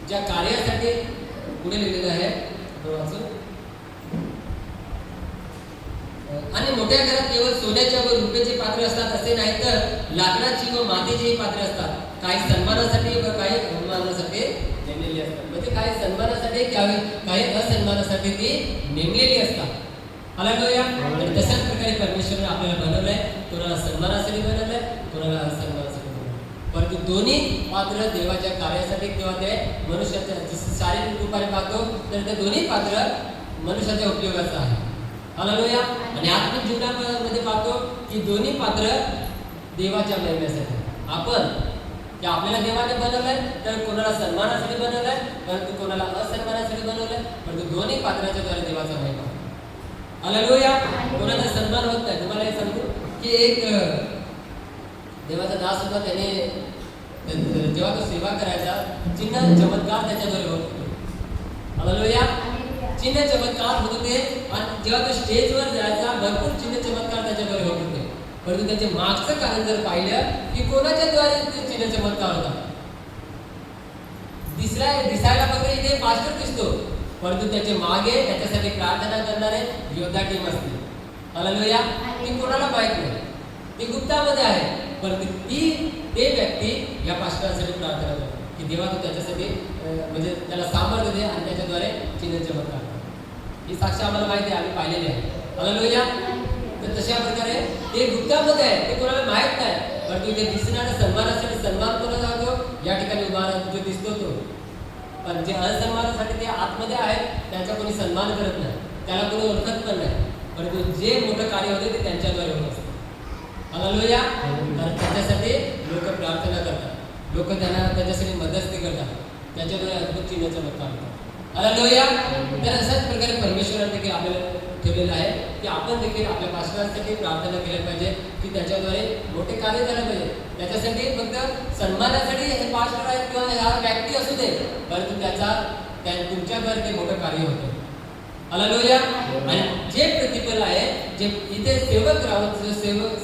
S1: ज्या कार्यासाठी. पुढे लिहिलेलं आहे आणि मोठ्या घरात केवळ सोन्याच्या व रुपयाची पात्रे असतात असे नाही, तर लाकडाची व मातीचीही पात्रे असतात, काही सन्मानासाठी व काही अवमानासाठी नेमलेली असतात. म्हणजे काही सन्मानासाठी काही असन्मानासाठी ती नेमलेली असतात. हालेलुया. आणि तशाच प्रकारे परमेश्वराने आपल्याला बनवलंय, कोणाला सन्मानासाठी बनवलंय, कोणाला असन्मानासाठी बनवलंय, परंतु दोन्ही पात्र देवाच्या कार्यासाठी किंवा ते मनुष्याच्या शारीरिक रूपाने पाहतो तर ते दोन्ही पात्र मनुष्याच्या उपयोगाचं आहे. हालेलुया. आणि आत्मिक जीवनामध्ये पाहतो की दोन्ही पात्र देवाच्या महिम्यासाठी. आपण की आपल्याला देवाने बनवलंय, तर कोणाला सन्मानासाठी बनवलंय, परंतु कोणाला असन्मानासाठी बनवलंय, परंतु दोन्ही पात्राच्या द्वारे देवाचा महिमा. हालेलुया. कोणाचा सन्मान होत नाही. तुम्हाला हे सांगू की एक देवाचा दास होता, त्याने जेव्हा तो सेवा करायचा, चिन्ह चमत्कार त्याच्याद्वारे होत होते. हालेलुया. चिन्ह चमत्कार होत होते आणि जेव्हा तो स्टेजवर जायचा, भरपूर चिन्ह चमत्कार त्याच्याद्वारे होत होते, परंतु त्याचे मागचं कारण जर पाहिलं की कोणाच्या द्वारे ते चिन्ह चमत्कार होता. दिसायला फक्त इथे पास्टर दिसतो, परंतु त्याचे मागे त्याच्यासाठी प्रार्थना करणारे योद्धा टीम असते. हालेलुया. ती कोणाला माहित नाही, ती गुप्तामध्ये आहे, परंतु ते व्यक्ती या पास्टरांसाठी प्रार्थना करतो की देवा तू त्याच्यासाठी म्हणजे त्याला सामर्थ्य दे आणि त्याच्याद्वारे चिन्ह चमत्कार. ही साक्ष आम्हाला माहिती आहे, आम्ही पाहिलेली आहे. हालेलुया. तर तशा प्रकारे ते गुप्तामध्ये आहे, ते कोणाला माहित नाही, परंतु ते दिसणाऱ्या सन्मानासाठी सन्मान कोणाला जातो या ठिकाणी उभा जो दिसतो तो. पण जे असन्मानासाठी ते आतमध्ये आहेत त्यांचा कोणी सन्मान करत नाही, त्याला कोणी ओळखत पण नाही, परंतु जे मोठं कार्य होते ते त्यांच्याद्वारे होत असतं. हालेलुया. कारण त्याच्यासाठी लोक प्रार्थना करतात, लोक त्यांना त्याच्यासाठी मदत करतात, त्याच्याद्वारे अद्भुत चिन्ह चमत्कार होतात. हालेलुया. तर अशाच प्रकारे परमेश्वराने देखील आपल्याला ठेवलेलं आहे की आपण देखील आपल्या पास्टरांसाठी प्रार्थना केल्या पाहिजे की त्याच्याद्वारे मोठे कार्य झालं पाहिजे. त्याच्यासाठी फक्त सन्मानासाठी हे पास्टर आहेत किंवा ह्या व्यक्ती असू दे, परंतु तुमच्याद्वारे ते मोठं कार्य होतं. हालेलुया. आणि जे प्रतिफल आहे, जे इथे सेवक राहून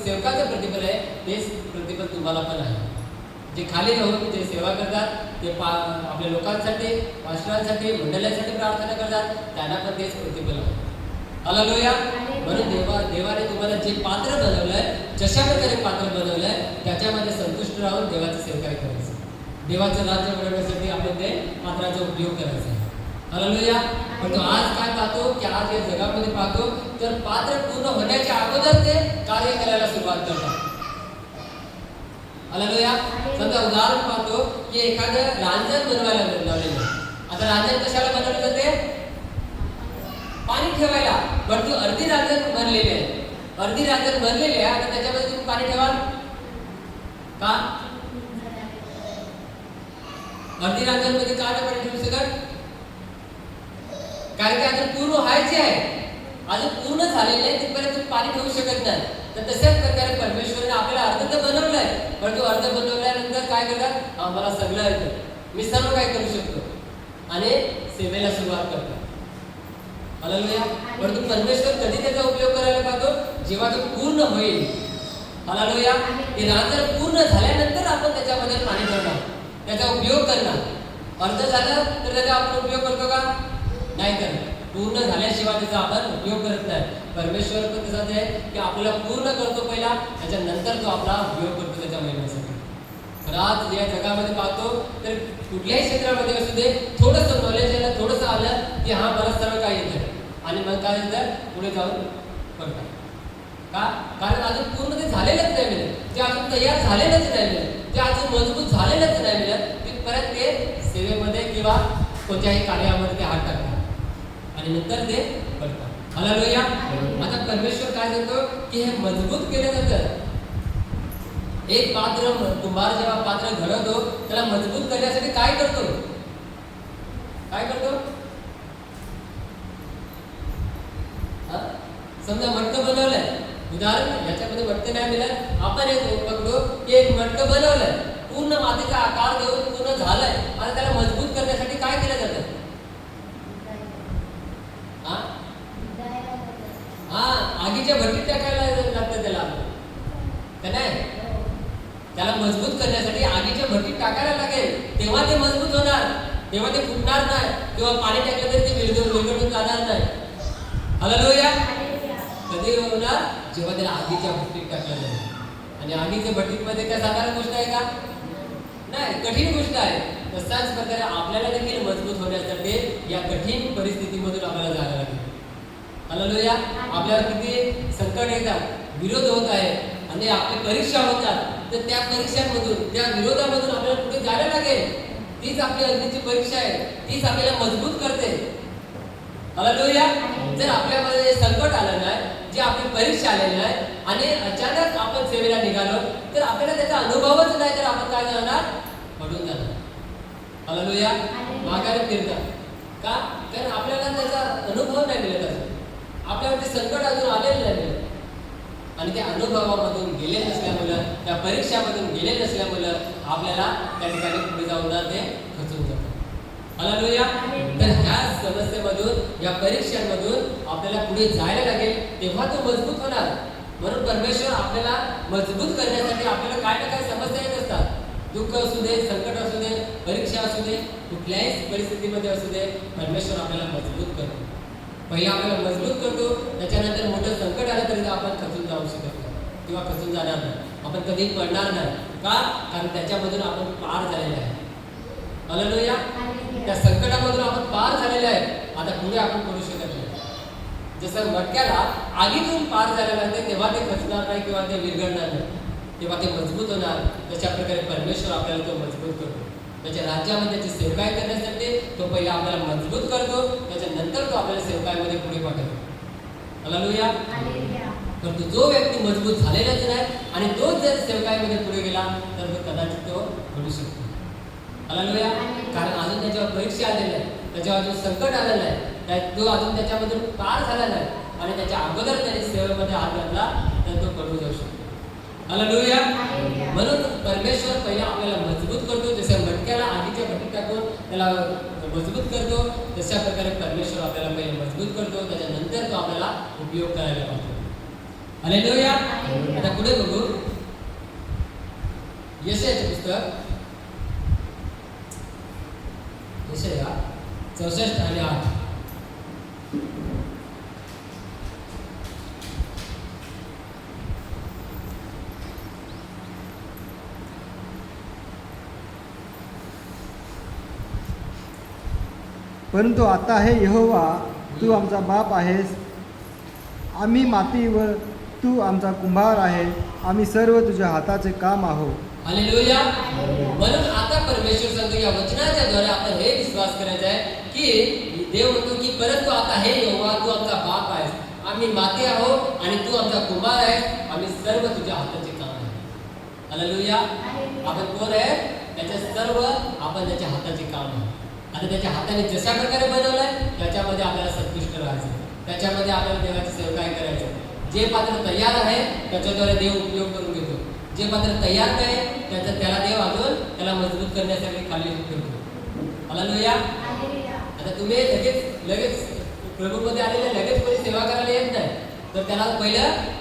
S1: सेवकाचं प्रतिफल आहे, तेच प्रतिफल तुम्हाला पण आहे. जे खाली राहून ते सेवा करतात, ते आपल्या लोकांसाठी, पास्टरांसाठी, मंडळांसाठी प्रार्थना करतात, त्यांना पण तेच प्रतिफल आहे. हालेलुया. म्हणून देवाने तुम्हाला जे पात्र बनवलंय, जशा प्रकारे पात्र बनवलंय, त्याच्यामध्ये संतुष्ट राहून देवाची सेवा करायचं. देवाचं राज्य मिळवण्यासाठी आपण ते पात्राचा उपयोग करायचा आहे. हालेलुया. पण तो आज काय पाहतो की आज या जगामध्ये पाहतो तर पात्र पूर्ण होण्याच्या अगोदर ते कार्य करायला सुरुवात करतात. हालेलुया. समजा उदाहरण पाहतो की एखादं रांजण बनवायला लावलेलं. आता रांजण कशाला बनवलं जाते? पाणी ठेवायला. पण तू अर्धी रांजण बनलेली आहे, अर्धी रांजण बनलेली आहे, आता त्याच्यामध्ये तुम्ही पाणी ठेवाल का? अर्धी रांजण मध्ये का नाही पाणी ठेवू शकत? कारण की अजून पूर्ण व्हायचे आहे, अजून पूर्ण झालेले आहे, तिथपर्यंत तुम्ही पाणी ठेवू शकत नाही. तर तशाच प्रकारे परमेश्वराने आपल्याला अर्ध तर बनवलंय, पण तो अर्ध बनवल्यानंतर काय करतात? आम्हाला सगळं येतं, मी सर्व काय करू शकतो, आणि सेवेला सुरुवात करतात. हालेलुया. परंतु परमेश्वर कधी त्याचा उपयोग करायला पाहतो? जेव्हा तो पूर्ण होईल. हालेलुया. हे रांजण पूर्ण झाल्यानंतर आपण त्याच्यामध्ये पाणी ठेवणार, त्याचा उपयोग करणार. अर्ध झालं तर त्याचा आपण उपयोग करतो का? नाही करत. पूर्ण झाल्याशिवाय त्याचा आपण उपयोग करत नाही. परमेश्वर पण तसंच आहे की आपल्याला पूर्ण करतो पहिला, त्याच्यानंतर तो आपला उपयोग करतो त्याच्या महिन्यासाठी. तर आज या जगामध्ये पाहतो तर कुठल्याही क्षेत्रामध्ये असू दे, थोडंसं नॉलेज आलं, थोडंसं आलं की हा मला सर्व काय येतं, आणि मग काय येतं पुढे जाऊन करतात. का? कारण अजून पूर्ण ते झालेलंच नाही मिळत, ते अजून तयार झालेलंच नाही मिळत, ते अजून मजबूत झालेलंच नाही मिळत. तिथपर्यंत ते सेवेमध्ये किंवा कोणत्याही कार्यामध्ये ते हात टाकतात आणि नंतर ते करतात. हालेलुया. आता परमेश्वर काय करतो की हे मजबूत केलं जातं. एक पात्र, कुंभार जेव्हा पात्र घडवतो, त्याला मजबूत करण्यासाठी काय करतो? काय करतो? समजा मटकं बनवलंय, उदाहरण याच्यामध्ये मटकं नाही मिळत, आपण एक पकडू की एक मटकं बनवलंय, पूर्ण मातीचा आकार देऊन पूर्ण झालंय, आणि त्याला मजबूत करण्यासाठी काय केलं जातं? आगीच्या भट्टीत टाकायला लागतं त्याला, का नाही? त्याला मजबूत करण्यासाठी आगीच्या भट्टीत टाकायला लागेल, तेव्हा ते मजबूत होणार, तेव्हा ते फुटणार नाही, किंवा पाणी टाकलं तरी ते विरघळून जाणार नाही. हालेलुया. कधी होणार? जेव्हा त्याला आगीच्या भट्टीत टाकलं जाईल. आणि आगीच्या भट्टीमध्ये काय साधारण गोष्ट आहे का? नाही, कठीण गोष्ट आहे. तशाच प्रकारे आपल्याला देखील मजबूत होण्यासाठी या कठीण परिस्थितीमधून आपल्याला जायला लागेल. हालेलुया. आपल्याला किती संकट येतात, विरोध होत आहे, आणि आपली परीक्षा होतात, तर त्या परीक्षांमधून, त्या विरोधामधून आपल्याला कुठे जायला लागेल. तीच आपली अग्नीची परीक्षा आहे, तीच आपल्याला मजबूत करते. हालेलुया. जर आपल्यामध्ये संकट आलं नाही, जी आपली परीक्षा आलेली आहे, आणि अचानक आपण सेवेला निघालो, तर आपल्याला त्याचा अनुभवच नाही, तर आपण काय करणार? पडून जाणार. हालेलुया. माघारी फिरतात. का? कारण आपल्याला त्याचा अनुभव नाही मिळत असेल, आपल्यावर ते संकट अजून आलेलं नाही, आणि त्या अनुभवामधून गेले नसल्यामुळं, त्या परीक्षामधून गेले नसल्यामुळं आपल्याला त्या ठिकाणी पुढे जाऊन ते खचून जातं. हालेलुया. तर ह्या समस्येमधून, या परीक्षांमधून आपल्याला पुढे जायला लागेल, तेव्हा तो मजबूत होणार. म्हणून परमेश्वर आपल्याला मजबूत करण्यासाठी आपल्याला काय ना काय समस्या येत असतात. दुःख असू दे, संकट असू दे, परीक्षा असू दे, कुठल्याही परिस्थितीमध्ये असू दे, परमेश्वर आपल्याला मजबूत करतो. पहिला आपल्याला मजबूत करतो, त्याच्यानंतर मोठं संकट आलं तरी आपण खचून जाऊ शकत नाही, किंवा खचून जाणार नाही, आपण कधी पडणार नाही. का? कारण त्याच्यामधून आपण पार झालेले आहे. हालेलुया. त्या संकटामधून आपण पार झालेले आहे, आता पुढे आपण पडू शकत नाही. जसं मटक्याला आगीतून पार झालेलं लागते, तेव्हा ते खचणार नाही किंवा ते विरघळणार नाही, तेव्हा ते मजबूत होणार. तशा प्रकारे परमेश्वर आपल्याला तो मजबूत करतो. त्याच्या राज्यामध्ये त्याची सेवकाई करण्यासाठी तो पहिला आपल्याला मजबूत करतो, त्याच्यानंतर तो आपल्याला सेवकाईमध्ये पुढे पाठवतो. हालेलुया. परंतु जो व्यक्ती मजबूत झालेलाच नाही, आणि तोच जर सेवकाईमध्ये पुढे गेला, तर तो कदाचित तो घडू शकतो. हालेलुया. कारण अजून त्याच्यावर परीक्षा आलेली आहे, त्याच्यावर अजून संकट आलेलं आहे, तो अजून त्याच्यामधून पार झाला नाही आणि त्याच्या अगोदर त्याने सेवेमध्ये हात घातला तर तो पडून जाऊ शकतो. हालेलुया. म्हणून परमेश्वर पहिला आपल्याला मजबूत करतो, जसं मटक्याला आगीच्या भट्टीत टाकून त्याला मजबूत करतो, तशा प्रकारे परमेश्वर आपल्याला पहिले मजबूत करतो, त्याच्यानंतर तो आपल्याला उपयोग करायला पाहतो. हालेलुया. आता पुढे बघू यशायाचे पुस्तक, यशाया 64 आणि 8.
S2: परंतु आता हे यहोवा, तू आमचा बाप आहेस, आम्ही माती व तू आमचा कुंभार आहे, आम्ही सर्व तुझ्या हाताचे काम आहोत.
S1: हालेलुया. म्हणून आता परमेश्वर सांगतो या वचनाच्या द्वारे आपण हे विश्वास करायचा आहे की देव म्हणतो की परंतु आता हे यहोवा, तू आमचा बाप आहेस, आम्ही माती आहोत आणि तू आमचा कुंभार आहेस, आम्ही सर्व तुझ्या हाताचे काम आहे. हालेलुया. आपण कोण आहे? त्याच्या सर्व आपण त्याच्या हाताचे काम आहे. आता त्याच्या हाताने जशा प्रकारे बनवलंय त्याच्यामध्ये आपल्याला संतुष्ट राहायचं, त्याच्यामध्ये आपल्याला देवाची सेवकाई करायचं. जे पात्र तयार आहे त्याच्याद्वारे देव उपयोग करून घेतो, जे पात्र तयार नाही त्याला देव अजून त्याला मजबूत करण्यासाठी खाली ठेवतो. हालेलुया. आता तुम्ही लगेच प्रभूमध्ये आलेले लगेच कोणी सेवा करायला येत नाही, तर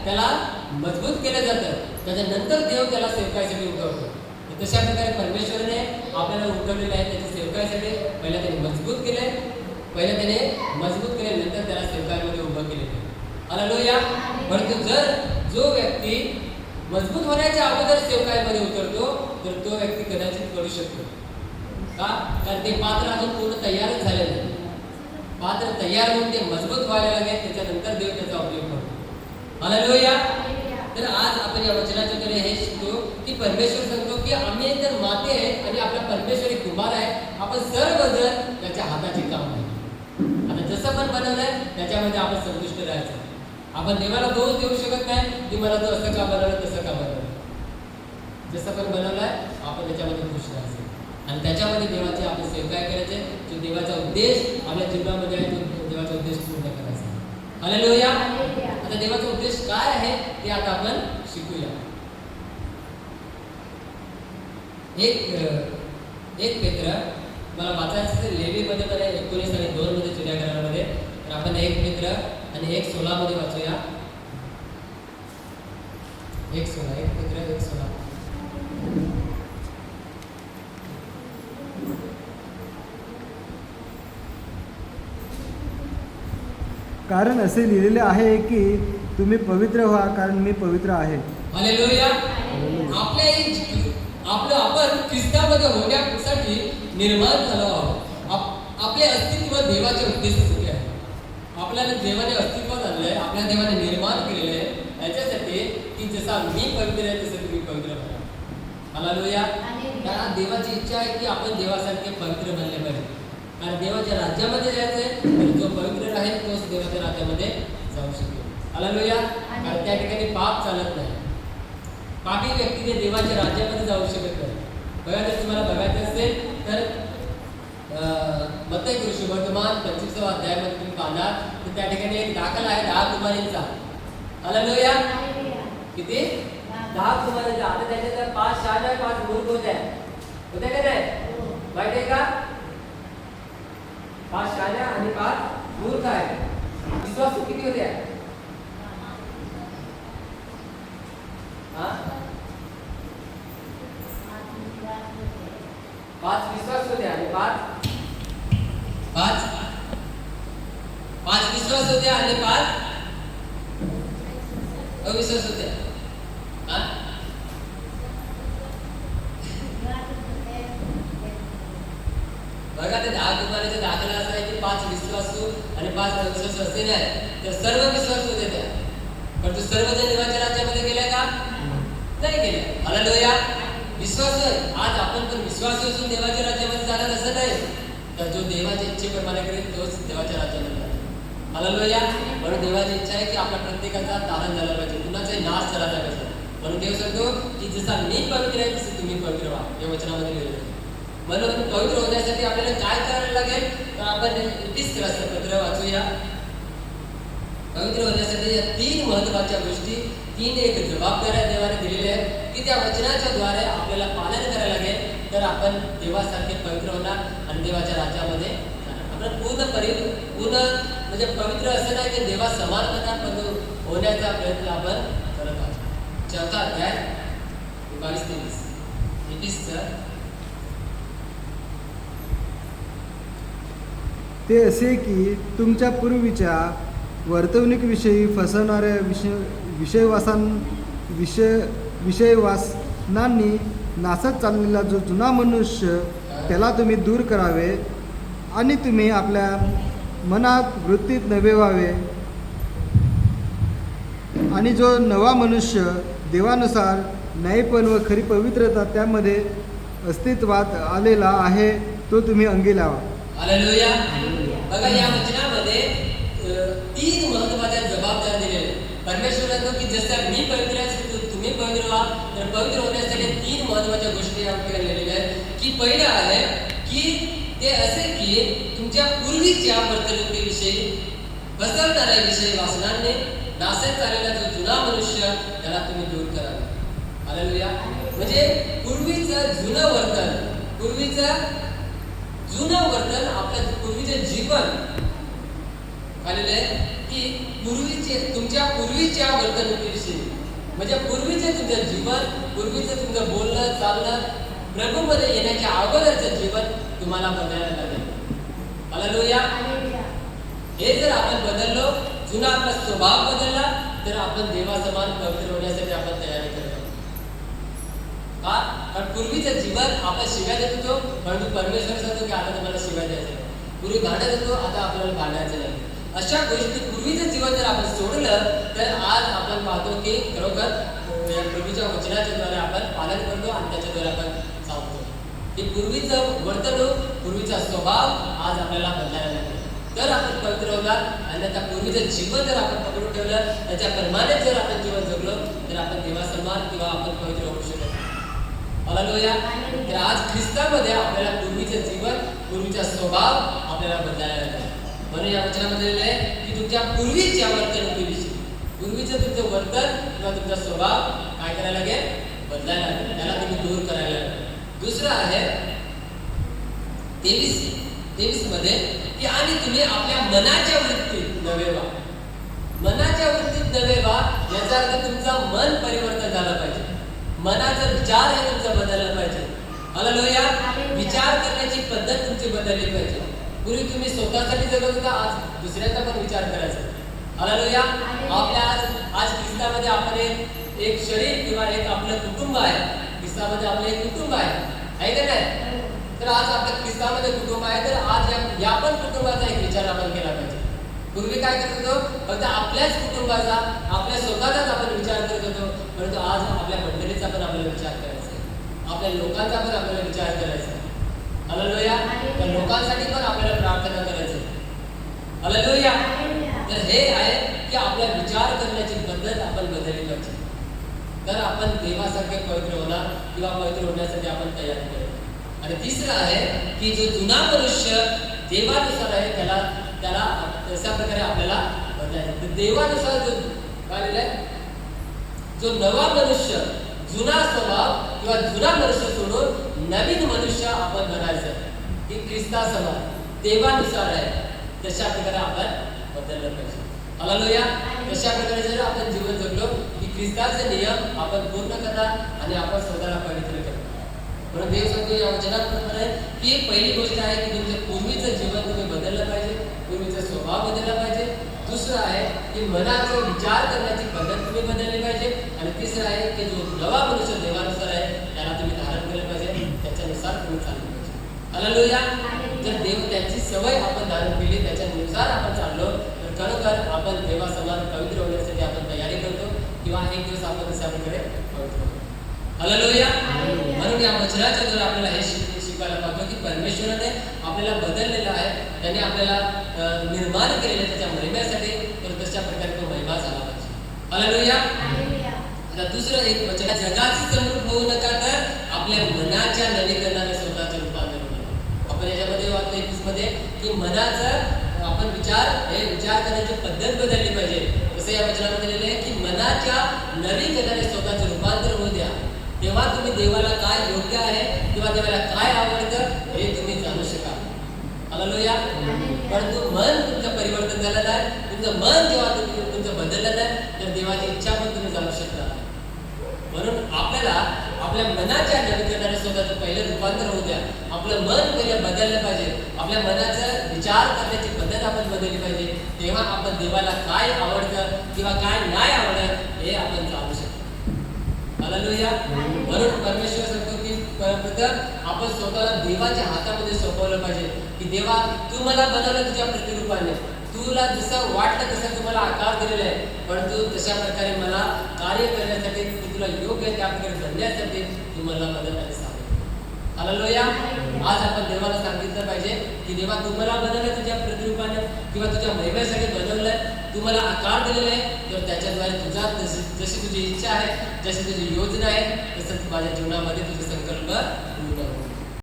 S1: त्याला मजबूत केलं जातं, त्याच्यानंतर देव त्याला सेवकाईसाठी उठवतो. तशा प्रकारे परमेश्वराने आपल्याला उठवलेलं आहे त्याच्या सेवकाईसाठी. पहिला त्याने मजबूत केले, नंतर त्याला सेवकाईमध्ये उभं केलेलं. हालेलुया. परंतु जर जो व्यक्ती मजबूत होण्याच्या अगोदर सेवकाईमध्ये उतरतो तर तो व्यक्ती कदाचित करू शकतो का? कारण ते पात्र अजून पूर्ण तयारच झालेलं नाही. पात्र तयार होऊन ते मजबूत व्हायला लागेल, त्याच्यानंतर देव त्याचा उपयोग करतो. हालेलुया. तर आज आपण या वचनाच्या द्वारे हे शिकतो की परमेश्वर सांगतो की आम्ही तर माती आहे आणि आपला परमेश्वरी कुंभार आहे, आपण सर्वजण त्याच्या हाताचे काम आहे. आता जसं पण बनवलंय त्याच्यामध्ये आपण संतुष्ट राहायचं. आपण देवाला दोष देऊ शकत नाही की मला तो असं का बनवलं तसं का बनवलं. जसं पण बनवलंय आपण त्याच्यामध्ये खुश राहायचं आणि त्याच्यामध्ये देवाचे आपण सेवकाई करायचे. जो देवाचा उद्देश आपल्या जीवनामध्ये आहे तो देवाचा उद्देश पूर्ण करायचा. हालेलुया. आता देवाचा उद्देश काय आहे ते आता आपण शिकूया. एक पेत्र मला वाचायचं असेल लेवीमध्ये पण 19 आणि 2 मध्ये चिड्याघरामध्ये, तर आपण 1 पेत्र आणि 1:16 मध्ये वाचूया. 1:16 1 पेत्र 1:16.
S2: कारण असे लिहिलेले आहे की तुम्ही पवित्र व्हा कारण मी पवित्र आहे.
S1: हालेलुया. आपण ख्रिस्तामध्ये होण्यासाठी निर्माण झालो आहोत. आपले अस्तित्व देवाचे उद्देशासाठी आहे. आपल्याला देवाने अस्तित्वात आणलंय, आपल्या देवाने निर्माण केलेलं आहे याच्यासाठी की जसा मी पवित्र आहे तसं तुम्ही पवित्र बना. हालेलुया. कारण देवाची इच्छा आहे की आपण देवासारखे पवित्र बनले पाहिजे. कारण देवाच्या राज्यामध्ये जायचं आहे तर जो पवित्र राहील तोच देवाच्या राज्यामध्ये जाऊ शकेल. हालेलुया. कारण त्या ठिकाणी पाप चालत नाही. पापी व्यक्तीने देवाच्या राज्यामध्ये जाऊ शकत नाही. बघा, जर तुम्हाला बघायचं असेल तर मत्ती सुवर्तमान 25व्या अध्यायामध्ये तुम्ही पाहणार तर त्या ठिकाणी एक दाखला आहे 10 कुमारींचा. हालेलुया. किती? 10 कुमारींचा. आता त्याच्यात 5 शहाण्या 5 मूर्ख होत्या का नाही? माहिती आहे का? 5 शहाण्या आणि 5 मूर्ख आहेत. विश्वासू किती होत्या? 5 विश्वास होते आणि 5 विश्वास होते आणि 5 अविश्वास होते. बघा, ते 10 कुमारांचा दाखला असा आहे की 5 विश्वासू आणि 5 अविश्वासू असे नाही, तर सर्व विश्वास होते त्या. पण तू सर्वजण देवाच्या राज्यामध्ये गेलाय का? नाही गेले. हालेलुया. विश्वास. आज आपण पण विश्वास असून देवाच्या राज्यामध्ये जाणार असं नाही, तर जो देवाच्या इच्छेप्रमाणे करेल तोच देवाच्या राज्यामध्ये जाईल. हालेलुया. म्हणून देवाची इच्छा आहे की आपल्या प्रत्येकाचा तारण झाला पाहिजे, कुणाचाही नाश झाला पाहिजे. म्हणून देव सांगतो की जसा मी पवित्र आहे तसे तुम्ही पवित्र व्हा. या वचनामध्ये लिहिलेलं आहे. म्हणून पवित्र होण्यासाठी आपल्याला काय करायला लागेल? तर आपण 21 पत्र वाचूया. पवित्र होण्यासाठी या 3 महत्त्वाच्या गोष्टी, 3 एक जबाबदाऱ्या देवाने दिलेल्या आहेत की त्या वचनाच्या द्वारे आपल्याला पालन करायला लागेल. तर आपण देवासारखे पवित्र होणार आणि देवाच्या राज्यामध्ये जाणार. आपण पूर्ण म्हणजे पवित्र असं नाही की देवा समान होण्याचा प्रयत्न आपण करत आहोत. 4 अध्याय 22-23
S2: ते असे की तुमच्या पूर्वीच्या वर्तवणुकीविषयी फसवणाऱ्या विषयवासनांनी नासत चाललेला जो जुना मनुष्य त्याला तुम्ही दूर करावे आणि तुम्ही आपल्या मनात वृत्तीत नवे व्हावे आणि जो नवा मनुष्य देवानुसार न्यायपण व खरी पवित्रता त्यामध्ये अस्तित्वात आलेला आहे तो तुम्ही अंगी लावा.
S1: हालेलुया. बघा या वचनामध्ये 3 महत्त्वाच्या जबाबदाऱ्या दिलेल्या आहेत. परमेश्वराने की जसं मी पवित्र आहे तुम्ही पवित्र व्हा. तर पवित्र होण्यासाठी 3 महत्त्वाच्या गोष्टी आपल्याला लिहिलेल्या आहेत की पहिलं आहे की ते असे की तुमच्या पूर्वीच्या वर्तणुकीविषयी फसवणाऱ्या विषयवासनांनी नासत चाललेला जो जुना मनुष्य त्याला तुम्ही दूर करावे. हालेलुया. म्हणजे पूर्वीचं जुनं वर्तन आपलं पूर्वीचे जीवन आलेलं आहे की तुमच्या पूर्वीच्या वर्तणुकीविषयी म्हणजे पूर्वीचे तुमचं जीवन, पूर्वीचं तुमचं बोलणं चालणं, प्रभूमध्ये येण्याच्या अगोदरचं जीवन तुम्हाला बदलायला लागेल. हालेलुया. हे जर आपण बदललो, जुना आपला स्वभाव बदलला, तर आपण देवासमान पवित्र होण्यासाठी आपण तयारी करतो. कारण पूर्वीचं जीवन आपण शिव्या देत होतो, परंतु परमेश्वर सांगतो की आता तुम्हाला शिव्या द्यायचं नाही. पूर्वी भांडत होतो, आता आपल्याला भांडायचं नाही. अशा गोष्टी पूर्वीचं जीवन जर आपण सोडलं तर आज आपण पाहतो की खरोखर या प्रभूच्या वचनाच्या द्वारे आपण पालन करतो आणि त्याच्याद्वारे आपण चालतो. की पूर्वीचं वर्तणूक, पूर्वीचा स्वभाव आज आपल्याला बदलायला लागेल. तर आपण पवित्र होणार आणि त्या पूर्वीचं जीवन जर आपण पकडून ठेवलं, त्याच्याप्रमाणे जर आपण जीवन जगलो तर आपण देवासमान किंवा आपण पवित्र होऊ शकतो. हालेलुया. तर आज ख्रिस्तामध्ये आपल्याला पूर्वीचं जीवन, पूर्वीचा स्वभाव आपल्याला बदलायला लागेल. म्हणून या वचनामध्ये लिहिलं आहे की तुमच्या पूर्वीच्या वर्तणुकीविषयी, पूर्वीचं तुमचं वर्तन किंवा तुमचा स्वभाव काय करायला लागेल? बदलायला लागेल. त्याला तुम्ही दूर करायला लागेल. दुसरं आहे 23 मध्ये की आणि तुम्ही आपल्या मनाच्या वृत्तीत नवे व्हा. मनाच्या वृत्तीत नवे व्हा याचा अर्थ तुमचं मन परिवर्तन झालं पाहिजे. मनाचा विचार हे तुमचा बदलला पाहिजे. हालेलुया. विचार करण्याची पद्धत तुमची बदलली पाहिजे. पूर्वी तुम्ही स्वतःसाठी जगत होता, आज दुसऱ्याचा पण विचार करायचा. हालेलुया. आपल्या आज ख्रिस्तामध्ये आपण एक शरीर किंवा एक आपलं कुटुंब आहे. ख्रिस्तामध्ये आपलं एक कुटुंब आहे का नाही? तर आज आपल्या ख्रिस्तामध्ये कुटुंब आहे, तर आज या पण कुटुंबाचा एक विचार आपण केला पाहिजे. पूर्वी काय करत होतो? फक्त आपल्याच कुटुंबाचा, आपल्या स्वतःचाच आपण विचार करत होतो, परंतु आज आपल्या मंडळीचा पण आपल्याला विचार करायचा आहे. आपल्या लोकांचा पण आपल्याला विचार करायचा आहे. हालेलुया. तर लोकांसाठी पण आपल्याला प्रार्थना करायची. हालेलुया. तर हे आहे की आपला विचार करण्याची पद्धत आपण बदलली पाहिजे. तर आपण देवासारखे पवित्र होणार किंवा पवित्र होण्यासाठी आपण तयारी करू. आणि तिसरं आहे की जो जुना मनुष्य देवानुसार आहे त्याला तशा प्रकारे आपल्याला बदलायचं. देवानुसार जो काय जो नवा मनुष्य, जुना स्वभाव किंवा जुना मनुष्य सोडून नवीन मनुष्य आपण बनायचं की ख्रिस्ता समान देवानुसार आहे तशा प्रकारे आपण बदललं पाहिजे. हालेलुया. तशा प्रकारे जर आपण जीवन जगलो की ख्रिस्ताचे नियम आपण पूर्ण करणार आणि आपण स्वतःला पवित्र करणार. म्हणून देव सांगतो या वचनाप्रमाणे की पहिली गोष्ट आहे की तुमचं पूर्वीचं जीवन तुम्ही बदललं पाहिजे, पूर्वीचा स्वभाव बदलला पाहिजे. दुसरं आहे की मनाचा विचार करण्याची पद्धत तुम्ही बदलली पाहिजे. आणि तिसरं आहे की जो नवा मनुष्य देवानुसार आहे त्याला तुम्ही धारण केलं पाहिजे, त्याच्यानुसार तुम्ही चाललं पाहिजे. हालेलुया. जर देव त्याची सवय आपण धारण केली, त्याच्यानुसार आपण चाललो तर खरोखर आपण देवासमान पवित्र होण्यासाठी आपण तयारी करतो किंवा एक दिवस आपण तशा प्रकारे पवित्र होतो. हालेलुया. म्हणून या वचनाच्या द्वारे आपल्याला हे शिकायला पाहतो की परमेश्वराने आपल्याला बदललेलं आहे, त्याने आपल्याला निर्माण केलेलं त्याच्या महिम्यासाठी, तर तशा प्रकारे तो महिमा झाला पाहिजे. हालेलुया. आता दुसरं एक वचन, जगाची समृद्ध होऊ नका तर आपल्या मनाच्या नवीकरणाने स्वतःचे रूपांतर आपण याच्यामध्ये वाचतो 21 मध्ये की मनाचं आपण विचार करण्याची पद्धत बदलली पाहिजे. जसं या वचनामध्ये लिहिलं आहे की मनाच्या नवीकरणाने स्वतःचं रूपांतर होऊ द्या, तेव्हा तुम्ही देवाला काय योग्य आहे किंवा देवाला काय आवडतं हे तुम्ही जाणू शकाल. हालेलुया. परंतु मन तुमचं परिवर्तन झालं नाही, तुमचं मन जेव्हा तुमचं बदललं नाही तर देवाची इच्छा पण तुम्ही जाणू शकता. म्हणून आपल्याला आपल्या मनाच्या नवीकरणाने स्वतःचं पहिलं रूपांतर होऊ द्या. आपलं मन पहिलं बदललं पाहिजे. आपल्या मनाचा विचार करण्याची पद्धत आपण बदलली पाहिजे. तेव्हा आपण देवाला काय आवडतं किंवा काय नाही आवडत हे आपण जाणू शकतो. हालेलुया. म्हणून परमेश्वर सांगतो की प्रथम आपण स्वतःला देवाच्या हातामध्ये सोपवलं पाहिजे की देवा तू मला बनवलं तुझ्या प्रतिरूपाने, तुला जसं वाटलं तसं तुम्हाला आकार दिलेला आहे, परंतु तशा प्रकारे मला कार्य करण्यासाठी तुला योग्य त्या प्रकारे बनण्यासाठी तू मला मदत आणि सांग. हालेलुया. आज आपण देवाला सांगितलं पाहिजे की देवा तुम्हाला बनवलं तुझ्या प्रतिरूपाने किंवा तुझ्या महिमेसाठी बनवलंय, तू मला आकार दिलेला आहे, तर त्याच्याद्वारे तुझा जशी तुझी इच्छा आहे, जशी तुझी योजना आहे तसं माझ्या जीवनामध्ये तुझे संकल्प